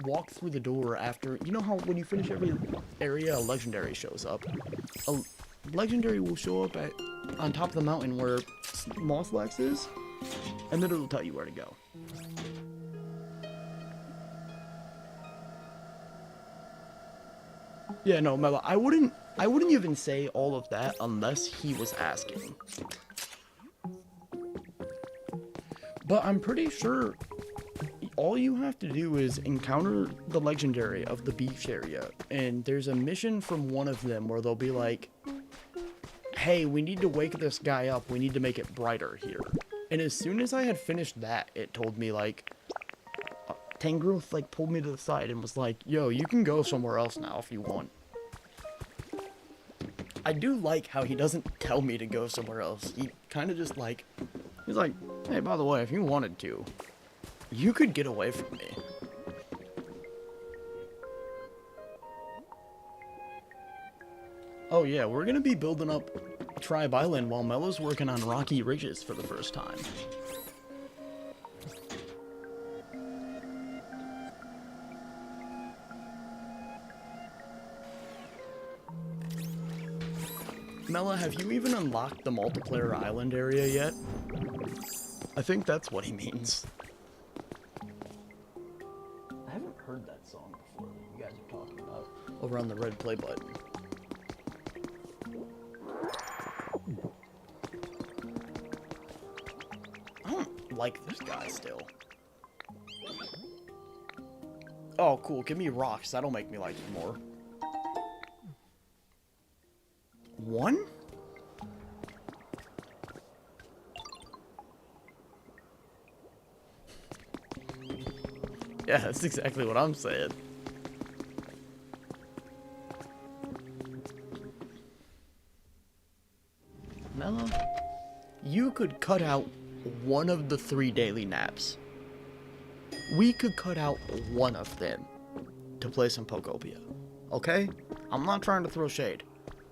walk through the door after, you know how when you finish every area, a legendary shows up. A legendary will show up on top of the mountain where Mosslex is, and then it'll tell you where to go. Yeah, no, Mela, I wouldn't even say all of that unless he was asking. But I'm pretty sure all you have to do is encounter the legendary of the beach area, and there's a mission from one of them where they'll be like, hey, we need to wake this guy up, we need to make it brighter here. And as soon as I had finished that, it told me, like, Tangrowth, like, pulled me to the side and was like, yo, you can go somewhere else now if you want. I do like how he doesn't tell me to go somewhere else. He kind of just, like, he's like, hey, by the way, if you wanted to, you could get away from me. Oh yeah, we're gonna be building up Tribe Island while Melo's working on Rocky Ridges for the first time. Mela, have you even unlocked the multiplayer island area yet? I think that's what he means. I haven't heard that song before that you guys are talking about over on the red play button. I don't like this guy still. Oh, cool. Give me rocks. That'll make me like you more. One? Yeah, that's exactly what I'm saying. Mela, you could cut out one of the 3 daily naps. We could cut out one of them to play some Pokopia. Okay? I'm not trying to throw shade.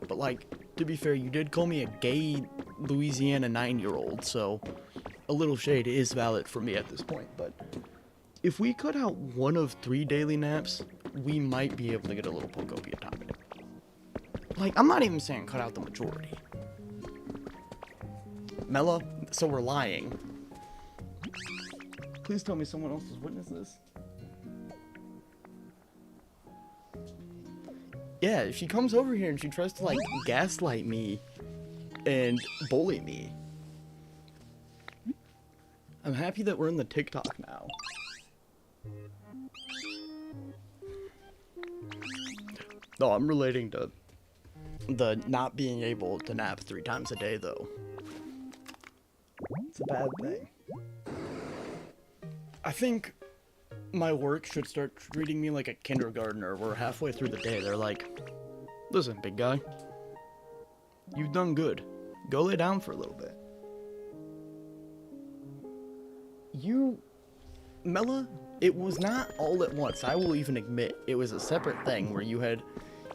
But, like, to be fair, you did call me a gay Louisiana 9-year-old, so a little shade is valid for me at this point. But if we cut out one of 3 daily naps, we might be able to get a little Pokopia time in it. Like, I'm not even saying cut out the majority. Mela, so we're lying. Please tell me someone else has witnessed this. Yeah, she comes over here and she tries to, like, gaslight me and bully me. I'm happy that we're in the TikTok now. No, I'm relating to the not being able to nap 3 times a day, though. It's a bad thing. I think my work should start treating me like a kindergartner, where halfway through the day they're like, listen, big guy, you've done good. Go lay down for a little bit. Mela, it was not all at once. I will even admit it was a separate thing where you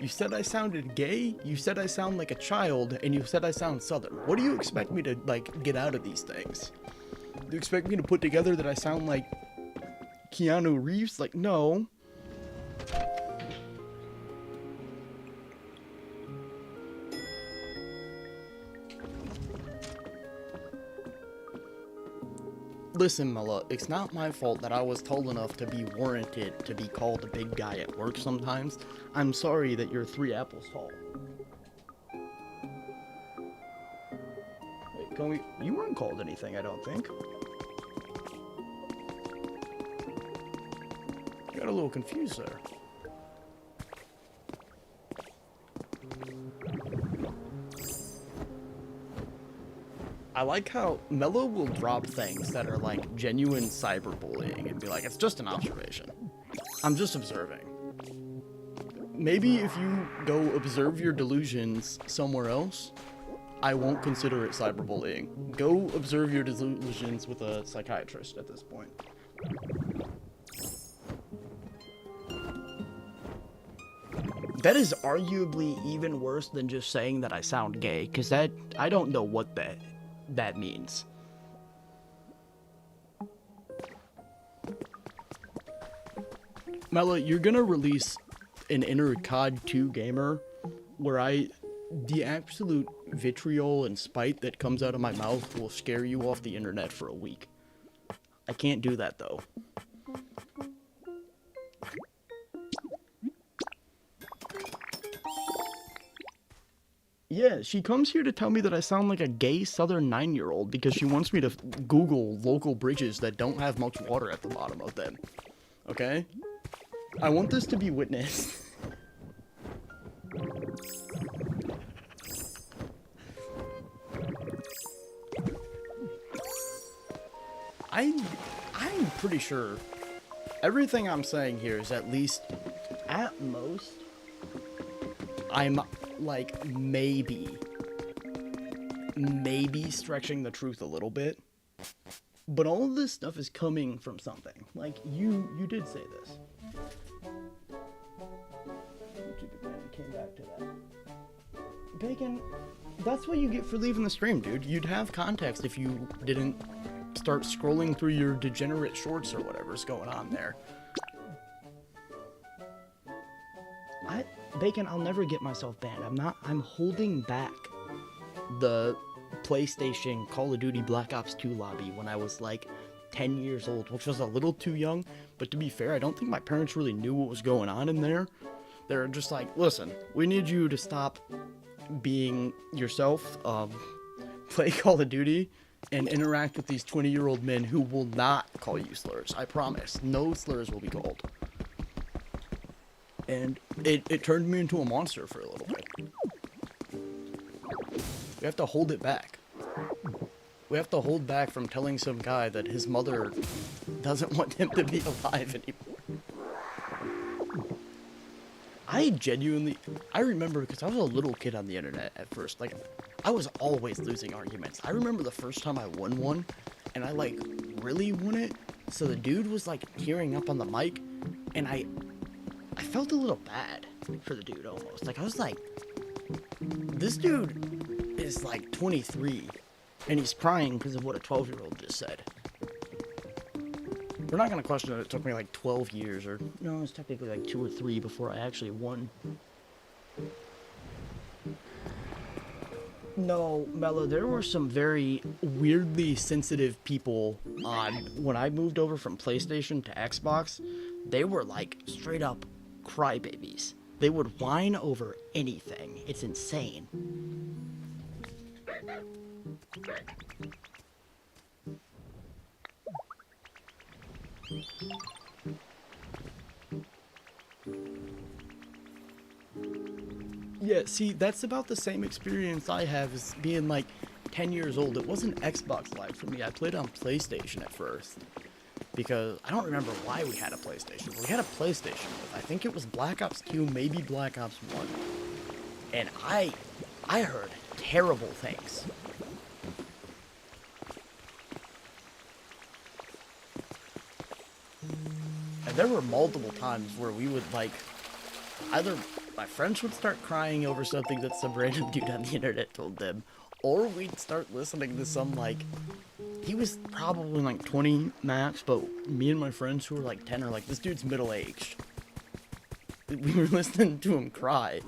said I sounded gay, you said I sound like a child, and you said I sound southern. What do you expect me to, like, get out of these things? Do you expect me to put together that I sound like Keanu Reeves? Like, no. Listen, Mela, it's not my fault that I was tall enough to be warranted to be called a big guy at work sometimes. I'm sorry that you're 3 apples tall. Wait, you weren't called anything, I don't think. Got a little confused there. I like how Mela will drop things that are like genuine cyberbullying and be like, it's just an observation. I'm just observing. Maybe if you go observe your delusions somewhere else, I won't consider it cyberbullying. Go observe your delusions with a psychiatrist at this point. That is arguably even worse than just saying that I sound gay, because that, I don't know what that means. Mela, you're gonna release an inner COD 2 gamer where the absolute vitriol and spite that comes out of my mouth will scare you off the internet for a week. I can't do that though. Yeah, she comes here to tell me that I sound like a gay southern 9-year-old because she wants me to Google local bridges that don't have much water at the bottom of them. Okay? I want this to be witnessed. I'm pretty sure everything I'm saying here is at most, I'm like maybe stretching the truth a little bit, but all of this stuff is coming from something. Like you did say this. Came back to that. Bacon, that's what you get for leaving the stream, dude. You'd have context if you didn't start scrolling through your degenerate shorts or whatever's going on there. Bacon, I'll never get myself banned. I'm holding back the PlayStation Call of Duty Black Ops 2 lobby when I was like 10 years old, which was a little too young, but to be fair, I don't think my parents really knew what was going on in there. They're just like, listen, we need you to stop being yourself, play Call of Duty, and interact with these 20-year-old men who will not call you slurs. I promise. No slurs will be called. And it turned me into a monster for a little bit. We have to hold it back. We have to hold back from telling some guy that his mother doesn't want him to be alive anymore. I remember because I was a little kid on the internet at first. Like, I was always losing arguments. I remember the first time I won one, and I like really won it. So the dude was like tearing up on the mic, and I felt a little bad for the dude almost. Like, I was like, this dude is like 23, and he's crying because of what a 12-year-old just said. We're not going to question that it took me like 12 years, or no, it was technically like 2 or 3 before I actually won. No, Mello, there were some very weirdly sensitive people on when I moved over from PlayStation to Xbox. They were like straight up crybabies. They would whine over anything. It's insane. Yeah, see, that's about the same experience I have as being like 10 years old. It wasn't Xbox Live for me. I played on PlayStation at first. Because I don't remember why we had a PlayStation. We had a PlayStation with, I think it was Black Ops 2, maybe Black Ops 1. And I heard terrible things. And there were multiple times where we would like, either my friends would start crying over something that some random dude on the internet told them, or we'd start listening to some like, he was probably like 20 max, but me and my friends who were like 10 are like, this dude's middle-aged. We were listening to him cry.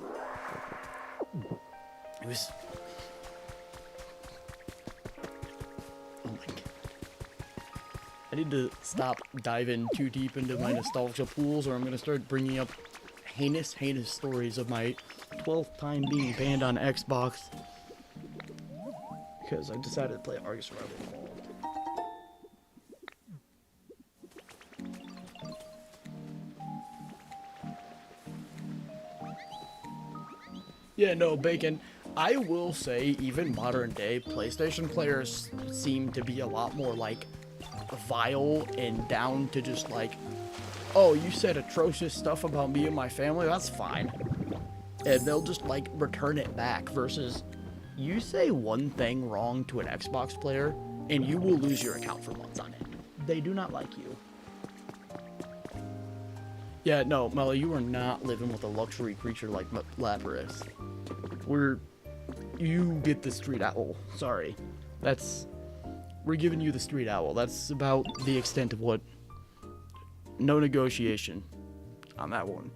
It was... Oh my god. I need to stop diving too deep into my nostalgia pools, or I'm gonna start bringing up heinous stories of my 12th time being banned on Xbox. Because I decided to play Argus Survival Evolved. Yeah, no, Bacon. I will say, even modern day PlayStation players seem to be a lot more like vile and down to just like, oh, you said atrocious stuff about me and my family, that's fine. And they'll just like return it back versus you say one thing wrong to an Xbox player and you will lose your account for months on it. They do not like you. Yeah, no, Mello, you are not living with a luxury creature like Lapras. You get the street owl. Sorry. We're giving you the street owl. That's about the extent of what, no negotiation. on that one.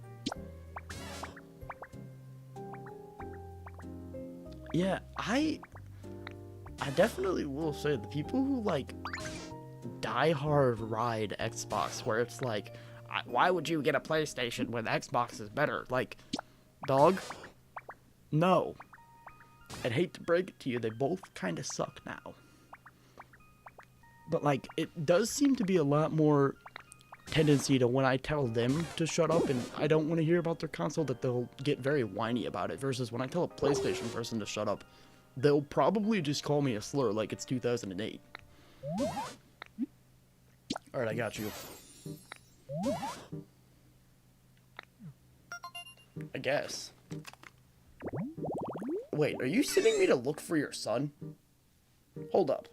Yeah, I definitely will say the people who like die-hard ride Xbox, where it's like, why would you get a PlayStation when Xbox is better? Like, dog, no. I'd hate to break it to you, they both kind of suck now. But like, it does seem to be a lot more tendency to when I tell them to shut up and I don't want to hear about their console, that they'll get very whiny about it, versus when I tell a PlayStation person to shut up, they'll probably just call me a slur like it's 2008. Alright, I got you. I guess. Wait, are you sending me to look for your son? Hold up.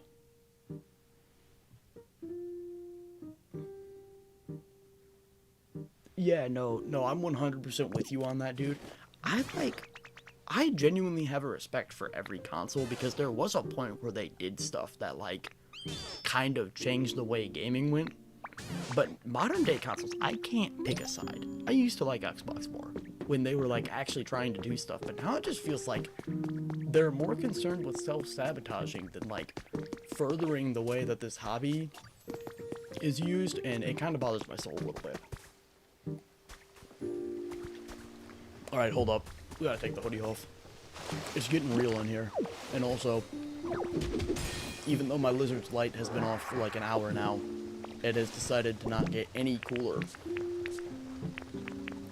Yeah, no, I'm 100% with you on that, dude. I genuinely have a respect for every console, because there was a point where they did stuff that, like, kind of changed the way gaming went. But modern day consoles, I can't pick a side. I used to like Xbox more when they were, like, actually trying to do stuff, but now it just feels like they're more concerned with self-sabotaging than, like, furthering the way that this hobby is used, and it kind of bothers my soul a little bit. Alright, hold up. We gotta take the hoodie off. It's getting real in here. And also, even though my Lizard's light has been off for like an hour now, it has decided to not get any cooler.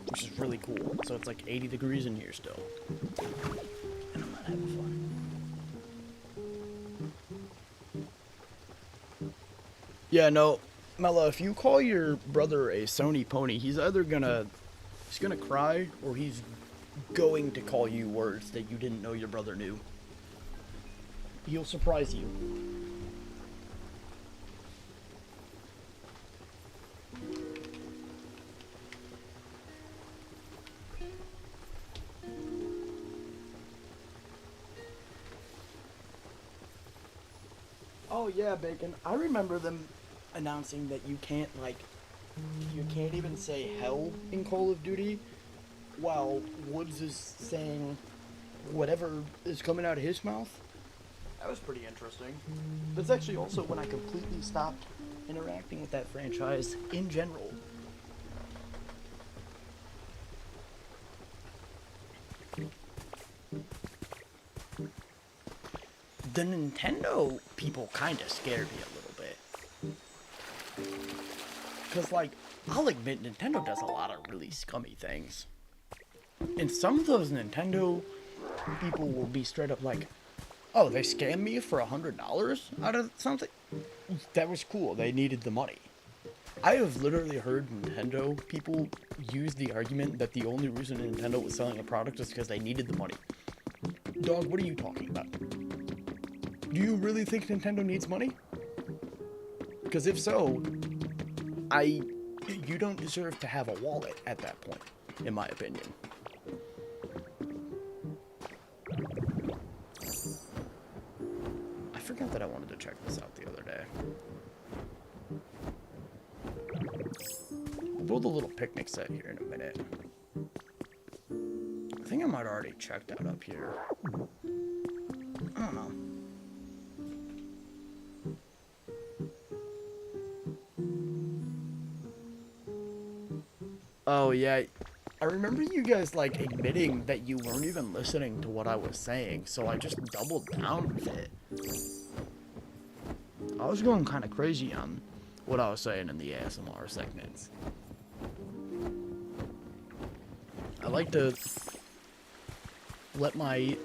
Which is really cool. So it's like 80 degrees in here still. And I'm not having fun. Yeah, no, Mella, if you call your brother a Sony pony, he's either gonna cry, or he's going to call you words that you didn't know your brother knew. He'll surprise you. Oh yeah, Bacon. I remember them announcing that you can't even say hell in Call of Duty, while Woods is saying whatever is coming out of his mouth. That was pretty interesting. That's actually also when I completely stopped interacting with that franchise in general. The Nintendo people kind of scared me a little bit. Because, like, I'll admit Nintendo does a lot of really scummy things. And some of those Nintendo people will be straight up like, oh, they scammed me for $100 out of something? That was cool. They needed the money. I have literally heard Nintendo people use the argument that the only reason Nintendo was selling a product is because they needed the money. Dog, what are you talking about? Do you really think Nintendo needs money? Because if so, you don't deserve to have a wallet at that point, in my opinion. I forgot that I wanted to check this out the other day. We'll build a little picnic set here in a minute. I think I might have already checked out up here. I don't know. Oh yeah, I remember you guys like admitting that you weren't even listening to what I was saying, so I just doubled down with it. I was going kind of crazy on what I was saying in the ASMR segments. I like to let my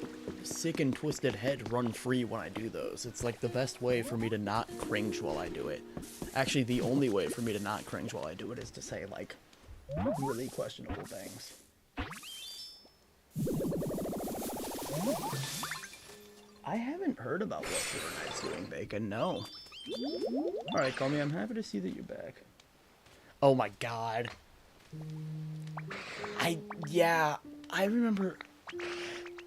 sick and twisted head run free when I do those. It's like the best way for me to not cringe while I do it. Actually, the only way for me to not cringe while I do it is to say like really questionable things. I haven't heard about what Fortnite's doing, Bacon. No. Alright, Call Me. I'm happy to see that you're back. Oh my god. I remember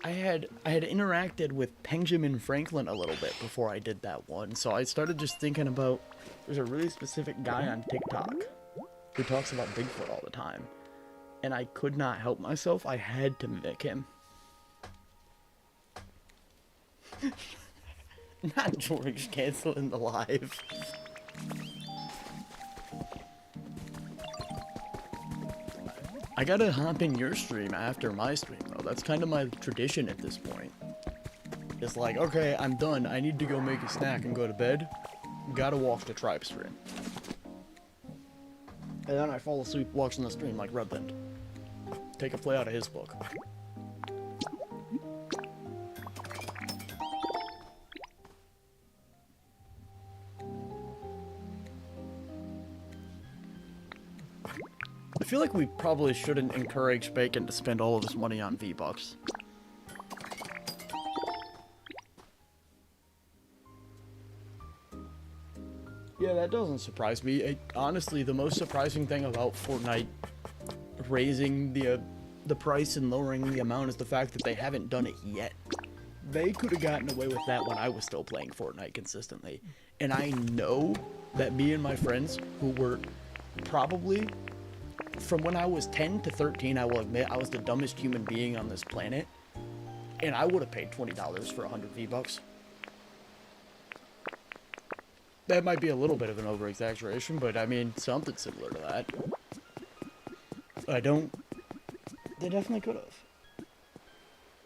I had interacted with Benjamin Franklin a little bit before I did that one, so I started just thinking about, there's a really specific guy on TikTok who talks about Bigfoot all the time. and I could not help myself. I had to mimic him. Not George canceling the live. I gotta hop in your stream after my stream, though. That's kind of my tradition at this point. It's like, okay, I'm done. I need to go make a snack and go to bed. Gotta watch the tribe stream. And then I fall asleep watching the stream like Redland. Take a play out of his book. I feel like we probably shouldn't encourage Bacon to spend all of his money on V-Bucks. Yeah, that doesn't surprise me. Honestly, the most surprising thing about Fortnite raising the price and lowering the amount is the fact that they haven't done it yet. They could have gotten away with that when I was still playing Fortnite consistently. And I know that me and my friends, who were probably, from when I was 10 to 13, I will admit, I was the dumbest human being on this planet. And I would have paid $20 for 100 V-Bucks. That might be a little bit of an over-exaggeration, but I mean, something similar to that. They definitely could have.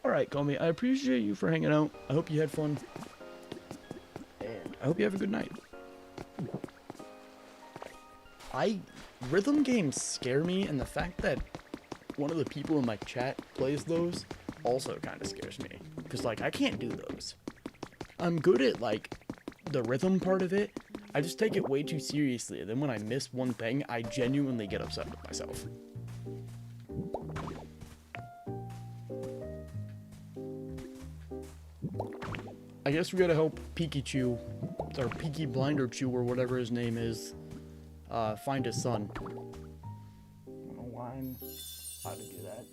Alright, Comey, I appreciate you for hanging out. I hope you had fun. And I hope you have a good night. Rhythm games scare me, and the fact that one of the people in my chat plays those also kind of scares me. Because, like, I can't do those. I'm good at, like, the rhythm part of it. I just take it way too seriously, and then when I miss one thing, I genuinely get upset with myself. I guess we gotta help Pikachu, or Peaky Blinder Chew, or whatever his name is, find his son. I don't know why I'm how to do that.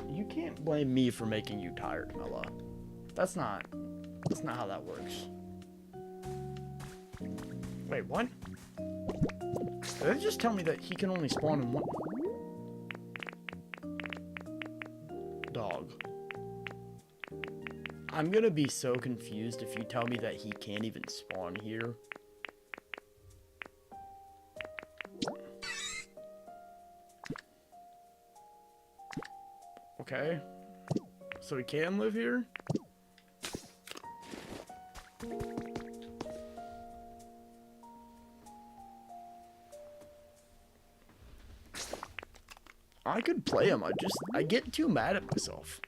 You can't blame me for making you tired, Mella. That's not how that works. Wait, what? Did they just tell me that he can only spawn in one? Dog. I'm gonna be so confused if you tell me that he can't even spawn here. Okay. So he can live here? I could play him, I get too mad at myself.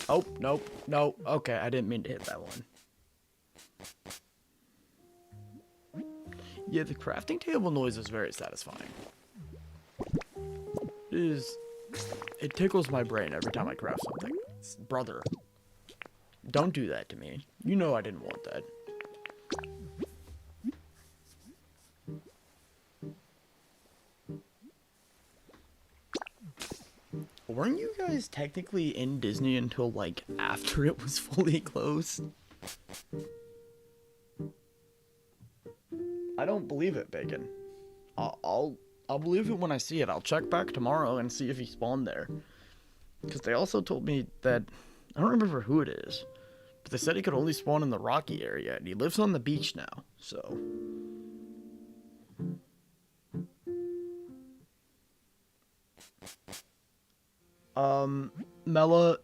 Oh, nope, no, okay, I didn't mean to hit that one. Yeah, the crafting table noise is very satisfying. It tickles my brain every time I craft something. Brother, don't do that to me. You know I didn't want that. Weren't you guys technically in Disney until, like, after it was fully closed? I don't believe it, Bacon. I'll believe it when I see it. I'll check back tomorrow and see if he spawned there. Because they also told me that, I don't remember who it is, but they said he could only spawn in the Rocky area, and he lives on the beach now, so... Mella,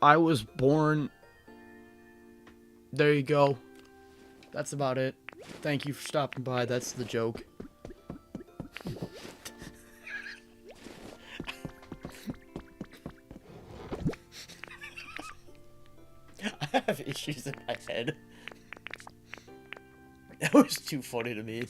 I was born... There you go. That's about it. Thank you for stopping by, that's the joke. I have issues in my head. That was too funny to me.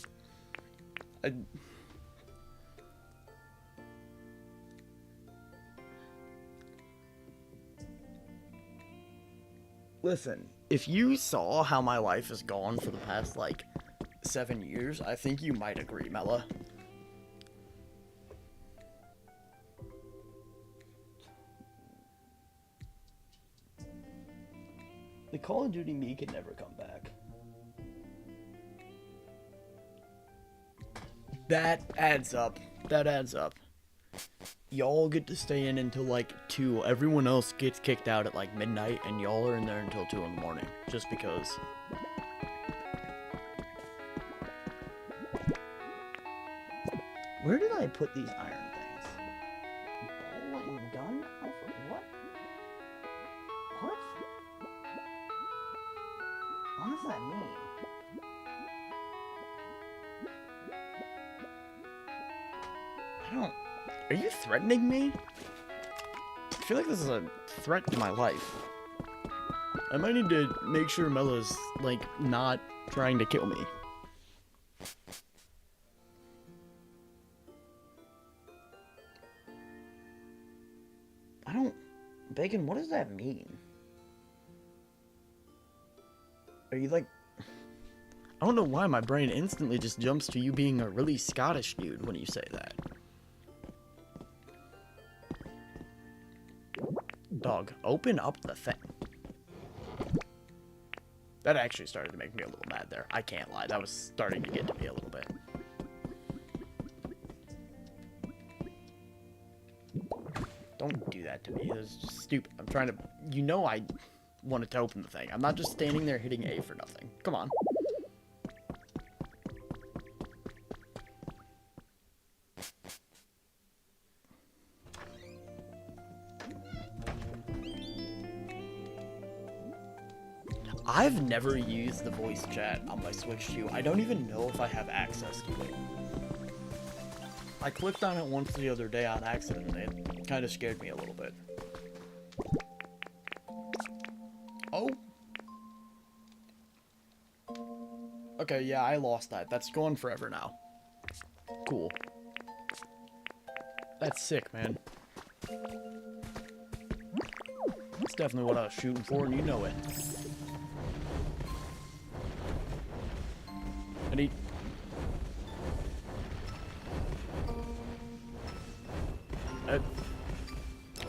Listen, if you saw how my life has gone for the past, like, 7 years, I think you might agree, Mella. The Call of Duty me can never come back. That adds up. That adds up. Y'all get to stay in until like 2. Everyone else gets kicked out at like midnight, and y'all are in there until 2 in the morning. Just because. Where did I put these iron things? Ball and gun? Oh, what? What? What does that mean? I don't... Are you threatening me? I feel like this is a threat to my life. I might need to make sure Mella's, like, not trying to kill me. I don't... Bacon, what does that mean? Are you, like... I don't know why my brain instantly just jumps to you being a really Scottish dude when you say that. Dog, open up the thing. That actually started to make me a little mad there. I can't lie. That was starting to get to me a little bit. Don't do that to me. That's just stupid. I'm trying to... You know I wanted to open the thing. I'm not just standing there hitting A for nothing. Come on. I've never used the voice chat on my Switch 2. I don't even know if I have access to it. I clicked on it once the other day on accident, and it kind of scared me a little bit. Oh. Okay, yeah, I lost that. That's gone forever now. Cool. That's sick, man. That's definitely what I was shooting for, and you know it. I need...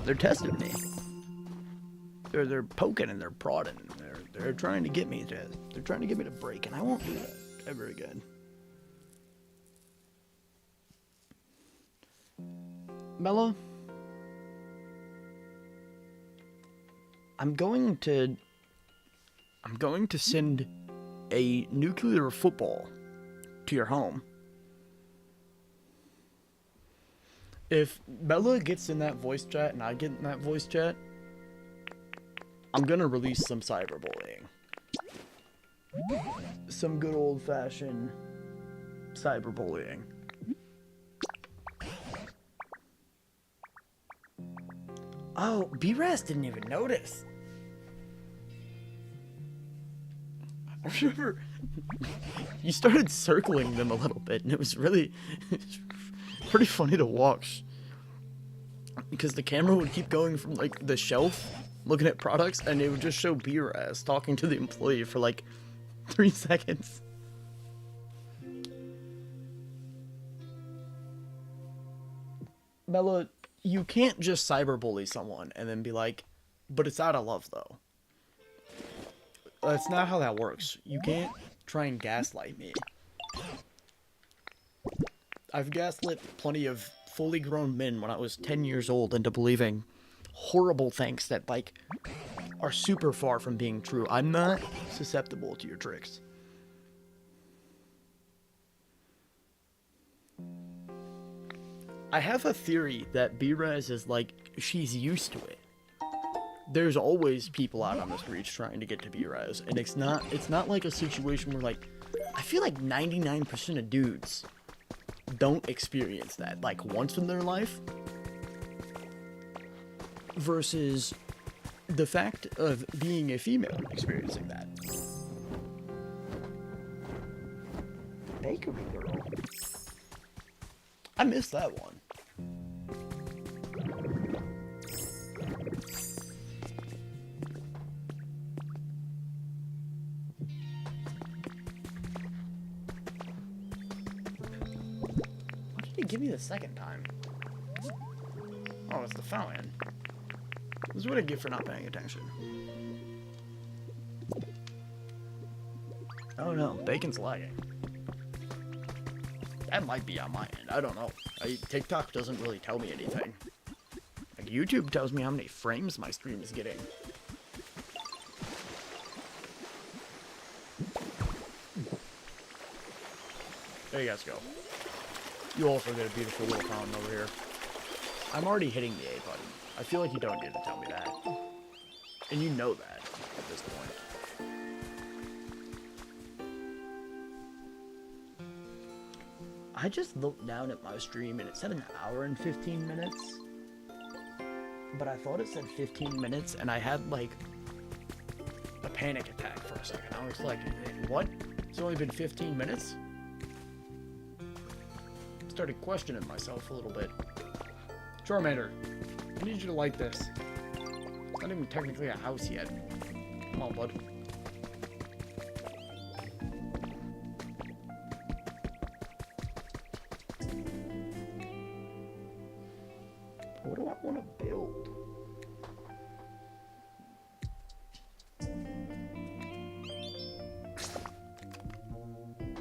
They're testing me. They're poking and they're prodding. They're trying to get me to... They're trying to get me to break, and I won't do that ever again. Mella? I'm going to send a nuclear football to your home. If Bella gets in that voice chat and I get in that voice chat, I'm gonna release some cyberbullying. Some good old-fashioned cyberbullying. Oh, B-Raz didn't even notice. I remember you started circling them a little bit, and it was really pretty funny to watch. Because the camera would keep going from, like, the shelf, looking at products, and it would just show B-Raz talking to the employee for, like, 3 seconds. Bella, you can't just cyberbully someone and then be like, but it's out of love, though. That's not how that works. You can't try and gaslight me. I've gaslit plenty of fully grown men when I was 10 years old into believing horrible things that, like, are super far from being true. I'm not susceptible to your tricks. I have a theory that B-Raz is like, she's used to it. There's always people out on the streets trying to get to B-Raz, and it's not like a situation where, like, I feel like 99% of dudes don't experience that, like, once in their life, versus the fact of being a female and experiencing that. Bakery Girl. I missed that one. What did he give me the second time? Oh, it's the fountain. This is what I get for not paying attention. Oh no, bacon's lagging. That might be on my end. I don't know. TikTok doesn't really tell me anything. Like, YouTube tells me how many frames my stream is getting. There you guys go. You also get a beautiful little fountain over here. I'm already hitting the A button. I feel like you don't need to tell me that. And you know that at this point. I just looked down at my stream and it said an hour and 15 minutes. But I thought it said 15 minutes and I had like a panic attack for a second. I was like, what? It's only been 15 minutes? Started questioning myself a little bit. Charmander, I need you to like this. It's not even technically a house yet. Come on, bud. What do I want to build?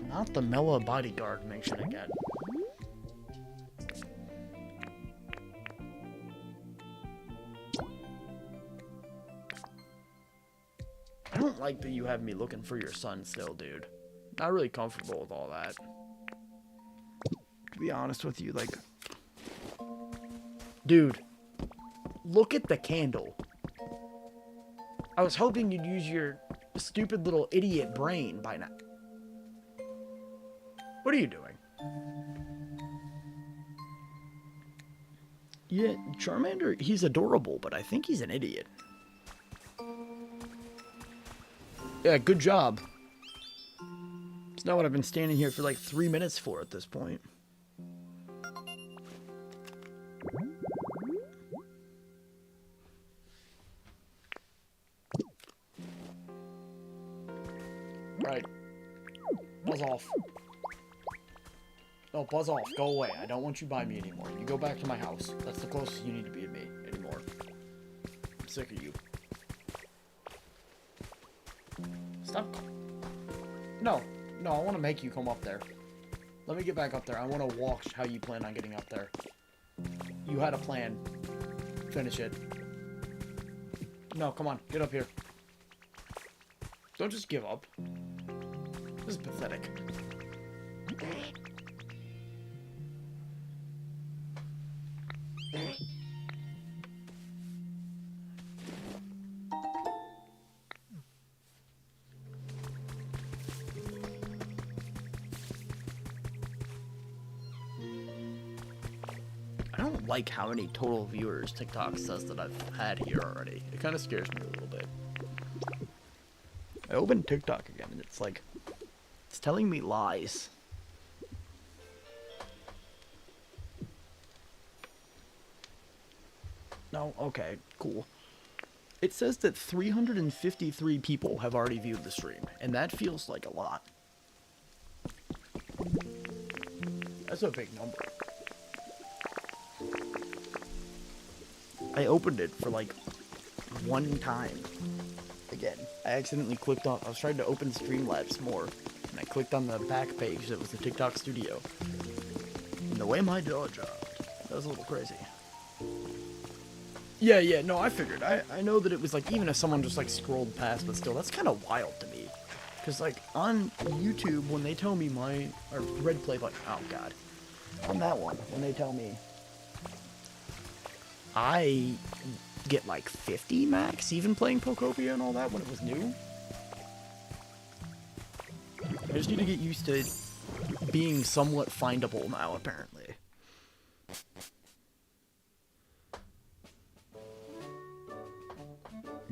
Not the Mela bodyguard mention again. I don't like that you have me looking for your son still, dude. Not really comfortable with all that. To be honest with you, like... Dude, look at the candle. I was hoping you'd use your stupid little idiot brain by now. What are you doing? Yeah, Charmander, he's adorable, but I think he's an idiot. Yeah, good job. It's not what I've been standing here for like 3 minutes for at this point. Right. Buzz off. No, buzz off. Go away. I don't want you by me anymore. You go back to my house. That's the closest you need to be to me anymore. I'm sick of you. Stop. No, I want to make you come up there. Let me get back up there. I want to watch how you plan on getting up there. You had a plan. Finish it. No, come on. Get up here. Don't just give up. This is pathetic. I don't like how many total viewers TikTok says that I've had here already. It kind of scares me a little bit. I opened TikTok again and it's like, it's telling me lies. No, okay, cool. It says that 353 people have already viewed the stream, and that feels like a lot. That's a big number. I opened it for like one time. Again, I accidentally clicked on, I was trying to open Streamlabs more, and I clicked on the back page that was the TikTok studio. And the way my jaw dropped, that was a little crazy. Yeah, no, I figured. I know that it was like, even if someone just like scrolled past, but still, that's kind of wild to me. Because like, on YouTube, when they tell me or Red Play, like, oh god. On that one, when they tell me I get like 50 max, even playing Pokopia and all that when it was new. I just need to get used to being somewhat findable now, apparently.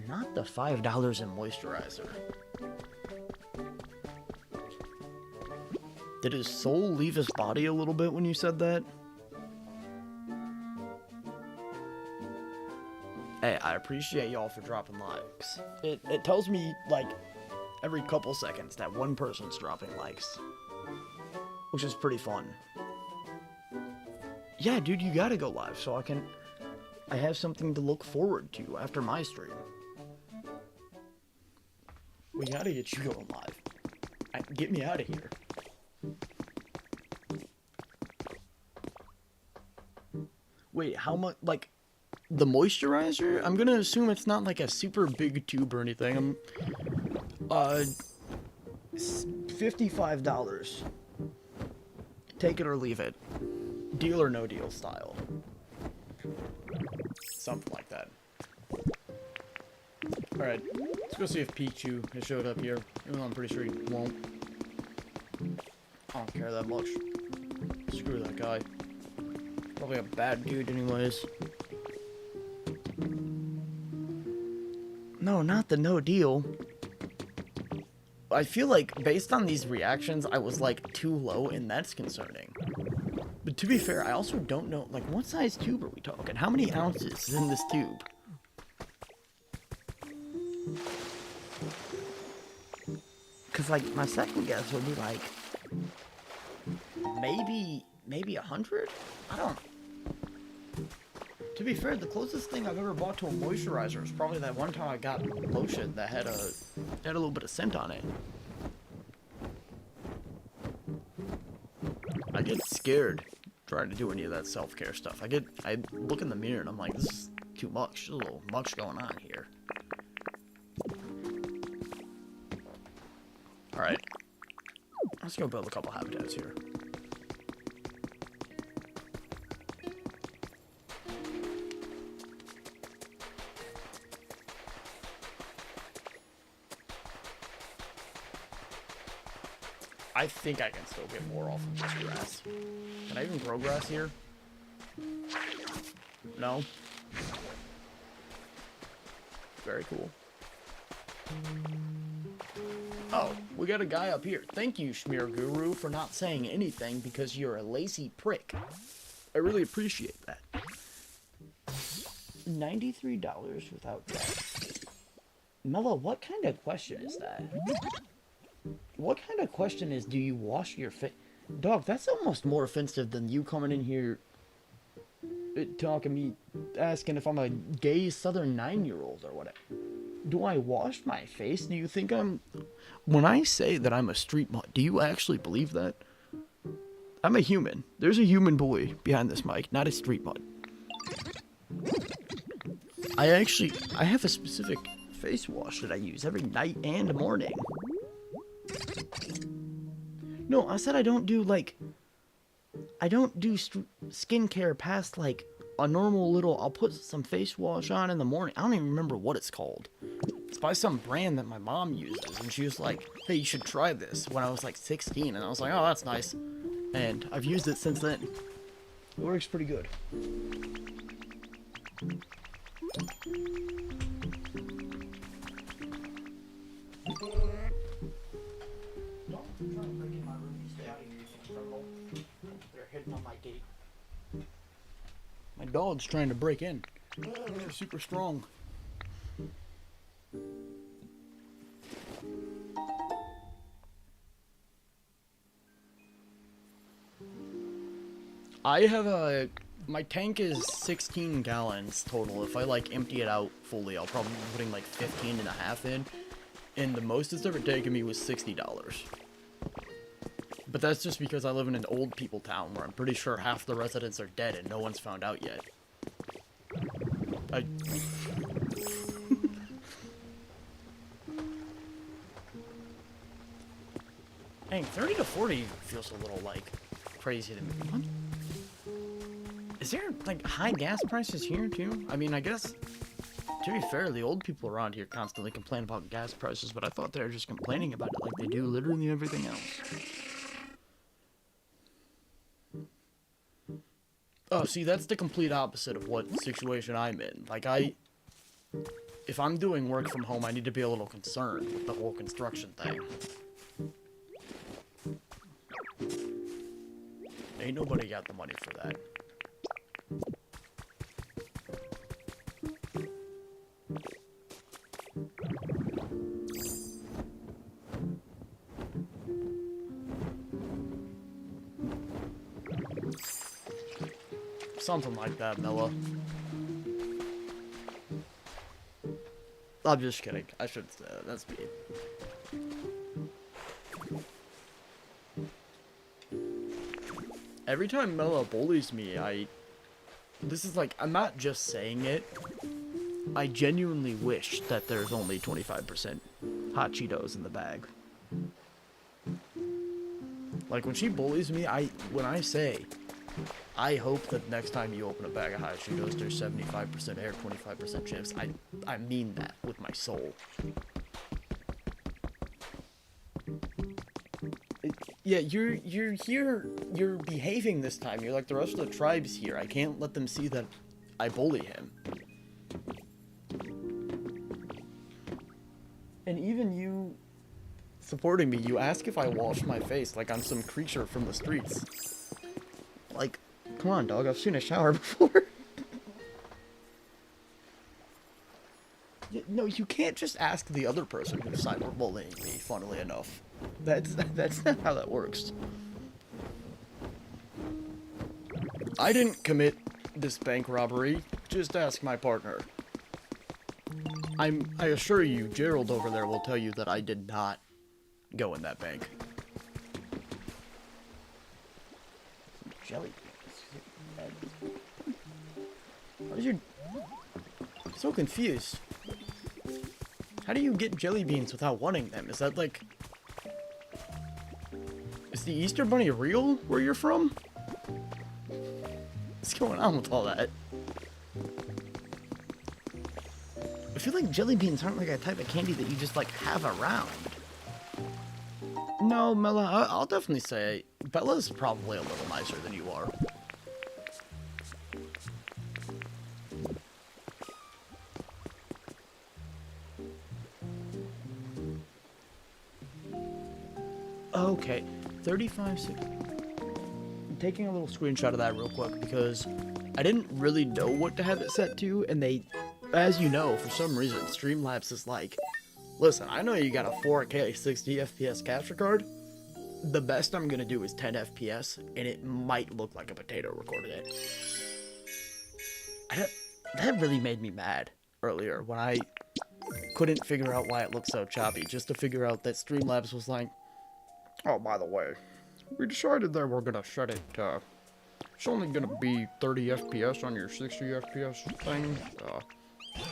Not the $5 in moisturizer. Did his soul leave his body a little bit when you said that? Hey, I appreciate y'all for dropping likes. It tells me, like, every couple seconds that one person's dropping likes. Which is pretty fun. Yeah, dude, you gotta go live so I have something to look forward to after my stream. We gotta get you going live. Get me out of here. Wait, how much, like, the moisturizer? I'm gonna assume it's not like a super big tube or anything. $55. Take it or leave it. Deal or no deal style. Something like that. Alright, let's go see if Pichu has showed up here. Even though I'm pretty sure he won't. I don't care that much. Screw that guy. Probably a bad dude anyways. No, not the no deal. I feel like, based on these reactions, I was, like, too low, and that's concerning. But to be fair, I also don't know, like, what size tube are we talking? How many ounces is in this tube? Because, like, my second guess would be, like, maybe 100? I don't... To be fair, the closest thing I've ever bought to a moisturizer is probably that one time I got lotion that had a little bit of scent on it. I get scared trying to do any of that self-care stuff. I look in the mirror and I'm like, this is too much. There's a little much going on here. Alright. Let's go build a couple habitats here. I think I can still get more off of this grass. Can I even grow grass here? No? Very cool. Oh, we got a guy up here. Thank you, Schmear Guru, for not saying anything because you're a lazy prick. I really appreciate that. $93 without gas. Mello, what kind of question is that? What kind of question is, do you wash your face? Dog, that's almost more offensive than you coming in here talking me, asking if I'm a gay southern 9-year-old or whatever. Do I wash my face? Do you think I'm... When I say that I'm a street mutt, do you actually believe that? I'm a human. There's a human boy behind this mic, not a street mutt. I have a specific face wash that I use every night and morning. No, I said I don't do, like, I don't do skincare past, like, a normal little, I'll put some face wash on in the morning. I don't even remember what it's called. It's by some brand that my mom uses, and she was like, hey, you should try this, when I was, like, 16, and I was like, oh, that's nice. And I've used it since then. It works pretty good. They're hitting on my gate. My dog's trying to break in. They're super strong. I have my tank is 16 gallons total. If I like empty it out fully, I'll probably be putting like 15 and a half in. And the most it's ever taken me was $60. But that's just because I live in an old people town where I'm pretty sure half the residents are dead and no one's found out yet. Dang, 30 to 40 feels a little, like, crazy to me. What? Is there, like, high gas prices here, too? I mean, I guess, to be fair, the old people around here constantly complain about gas prices, but I thought they were just complaining about it like they do literally everything else. Oh, see, that's the complete opposite of what situation I'm in. Like, if I'm doing work from home, I need to be a little concerned with the whole construction thing. Ain't nobody got the money for that. Something like that, Mella. I'm just kidding. I should say that's me. Every time Mela bullies me, this is like, I'm not just saying it. I genuinely wish that there's only 25% hot Cheetos in the bag. Like, when she bullies me, when I say, I hope that next time you open a bag of hot Cheetos, there's 75% air, 25% chips. I mean that with my soul. Yeah, you're here, you're behaving this time. You're like the rest of the tribes here. I can't let them see that I bully him. And even you supporting me, you ask if I wash my face like I'm some creature from the streets. Like, come on, dog, I've seen a shower before. No, you can't just ask the other person who's cyberbullying me, funnily enough. That's not how that works. I didn't commit this bank robbery, just ask my partner. I assure you, Gerald over there will tell you that I did not go in that bank. Jelly beans. How did you... I'm so confused. How do you get jelly beans without wanting them? Is that like... Is the Easter Bunny real where you're from? What's going on with all that? I feel like jelly beans aren't like a type of candy that you just like have around. No, Mela, I'll definitely say Bella's probably a little nicer than you are. Okay, 35 seconds. I'm taking a little screenshot of that real quick because I didn't really know what to have it set to, and they, as you know, for some reason, Streamlabs is like, listen, I know you got a 4K 60 FPS capture card. The best I'm gonna do is 10 FPS, and it might look like a potato recorded it. That really made me mad earlier when I couldn't figure out why it looked so choppy, just to figure out that Streamlabs was like, oh, by the way, we decided that we're gonna set it, it's only gonna be 30 FPS on your 60 FPS thing.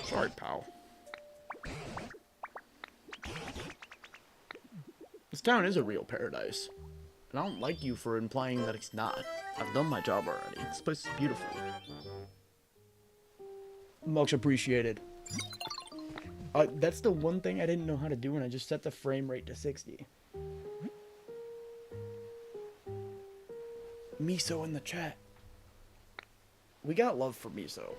Sorry, pal. This town is a real paradise, and I don't like you for implying that it's not. I've done my job already. This place is beautiful. Much appreciated. That's the one thing I didn't know how to do, and I just set the frame rate to 60. Miso in the chat. We got love for Miso.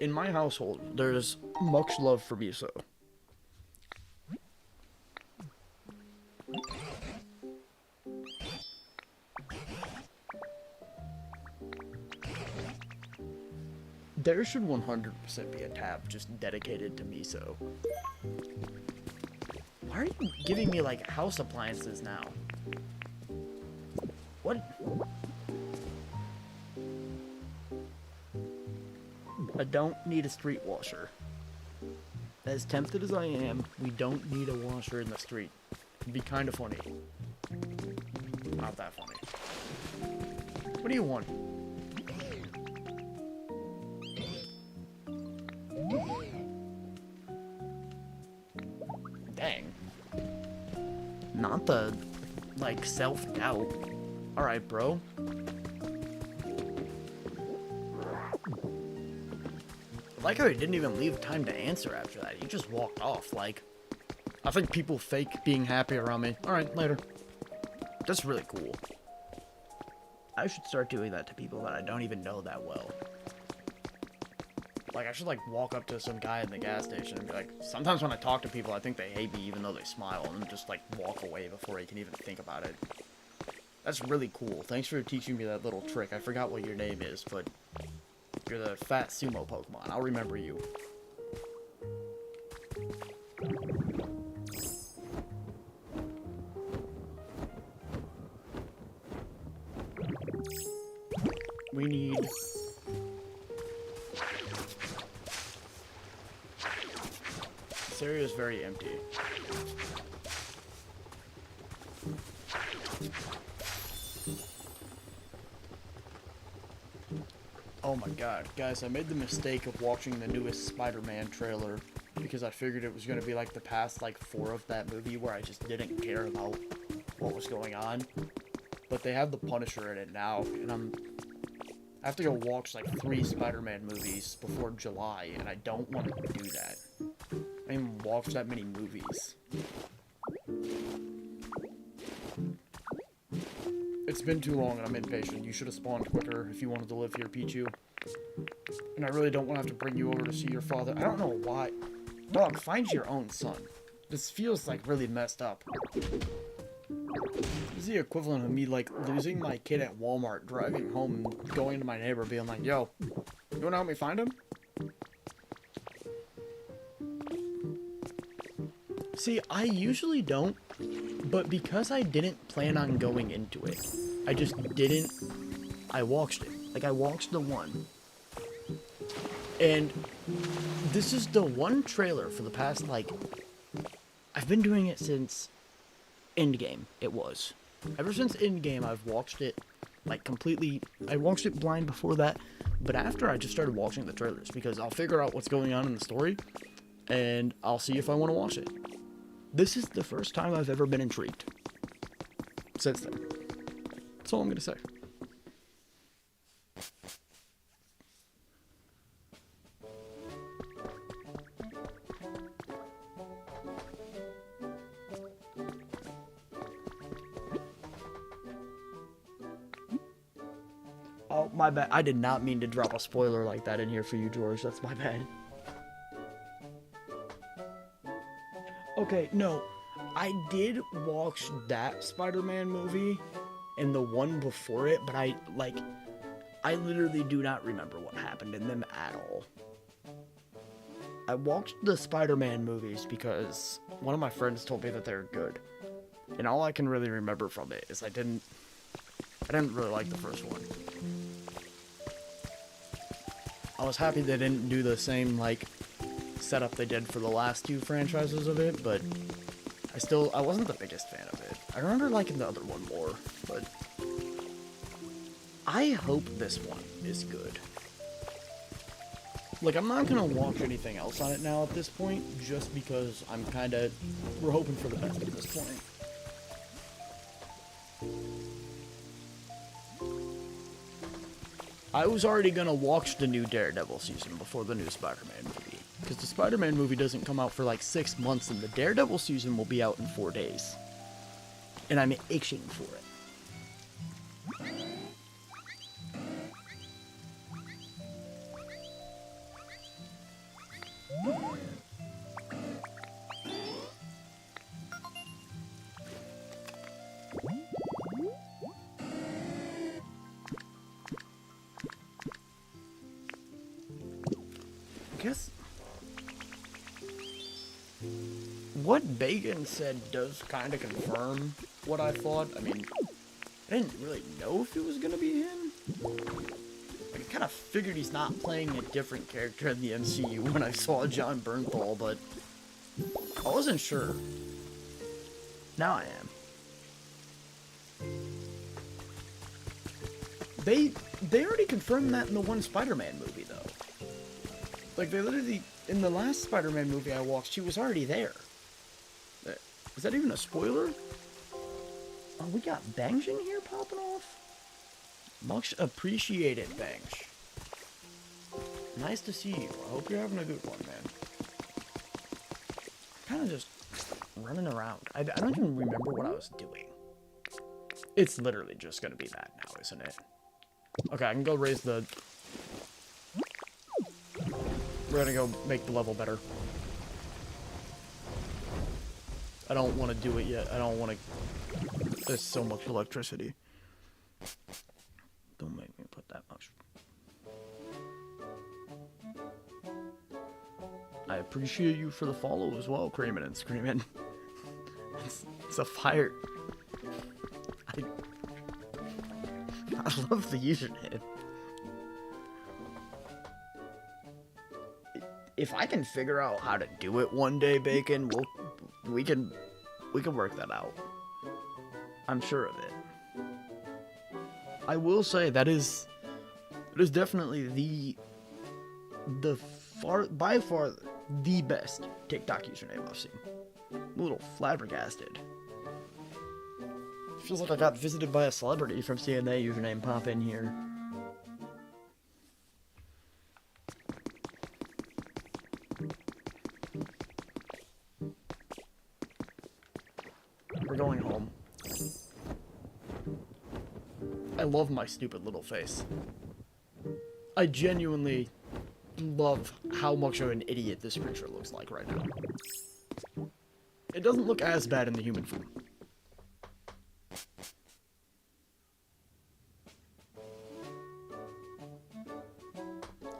In my household, there's much love for Miso. There should 100% be a tab just dedicated to Miso. Why are you giving me, like, house appliances now? What? I don't need a street washer. As tempted as I am, we don't need a washer in the street. It'd be kind of funny. Not that funny. What do you want? Dang. Not the, like, self-doubt. Alright, bro. I like how he didn't even leave time to answer after that. He just walked off, like... I think people fake being happy around me. Alright, later. That's really cool. I should start doing that to people that I don't even know that well. Like, I should, like, walk up to some guy in the gas station and be like... Sometimes when I talk to people, I think they hate me even though they smile, and just, like, walk away before he can even think about it. That's really cool. Thanks for teaching me that little trick. I forgot what your name is, but... You're the fat sumo Pokemon. I'll remember you. We need... This area is very empty. Oh my god, guys, I made the mistake of watching the newest Spider-Man trailer because I figured it was going to be like the past like 4 of that movie where I just didn't care about what was going on. But they have the Punisher in it now, and I have to go watch like 3 Spider-Man movies before July, and I don't want to do that. I didn't even watch that many movies. It's been too long and I'm impatient. You should have spawned quicker if you wanted to live here, Pichu. And I really don't want to have to bring you over to see your father. I don't know why. Dog, find your own son. This feels like really messed up. This is the equivalent of me like losing my kid at Walmart, driving home and going to my neighbor being like, yo, you want to help me find him? See, I usually don't, but because I didn't plan on going into it, I just didn't. I watched it. Like, I watched the one. And this is the one trailer for the past, like, I've been doing it since Endgame, it was. Ever since Endgame, I've watched it, like, completely. I watched it blind before that, but after I just started watching the trailers, because I'll figure out what's going on in the story, and I'll see if I want to watch it. This is the first time I've ever been intrigued. Since then. That's all I'm going to say. Oh, my bad. I did not mean to drop a spoiler like that in here for you, George. That's my bad. Okay, no, I did watch that Spider-Man movie and the one before it, but I literally do not remember what happened in them at all. I watched the Spider-Man movies because one of my friends told me that they're good, and all I can really remember from it is I didn't really like the first one. I was happy they didn't do the same, like, setup they did for the last 2 franchises of it, but I wasn't the biggest fan of it. I remember liking the other one more, but I hope this one is good. Like, I'm not gonna watch anything else on it now at this point, just because we're hoping for the best at this point. I was already gonna watch the new Daredevil season before the new Spider-Man movie. Because the Spider-Man movie doesn't come out for like 6 months, and the Daredevil season will be out in 4 days. And I'm itching for it. I guess what Bacon said does kind of confirm what I thought. I mean, I didn't really know if it was going to be him. I kind of figured he's not playing a different character in the MCU when I saw John Bernthal, but I wasn't sure. Now I am. They already confirmed that in the one Spider-Man movie, though. Like, they literally, in the last Spider-Man movie I watched, he was already there. Is that even a spoiler? Oh, we got Bangs in here popping off? Much appreciated, Bangs. Nice to see you. I hope you're having a good one, man. Kind of just running around. I don't even remember what I was doing. It's literally just going to be that now, isn't it? Okay, I can go raise the... We're gonna go make the level better. I don't want to do it yet. I don't want to... There's so much electricity. Don't make me put that much. I appreciate you for the follow as well, Creamin' and Screamin'. It's a fire. I love the username. If I can figure out how to do it one day, Bacon, we can work that out. I'm sure of it. I will say that is It is definitely by far the best TikTok username I've seen. I'm a little flabbergasted. Feels like I got visited by a celebrity from seeing that username pop in here. We're going home. I love my stupid little face. I genuinely love how much of an idiot this creature looks like right now. It doesn't look as bad in the human form.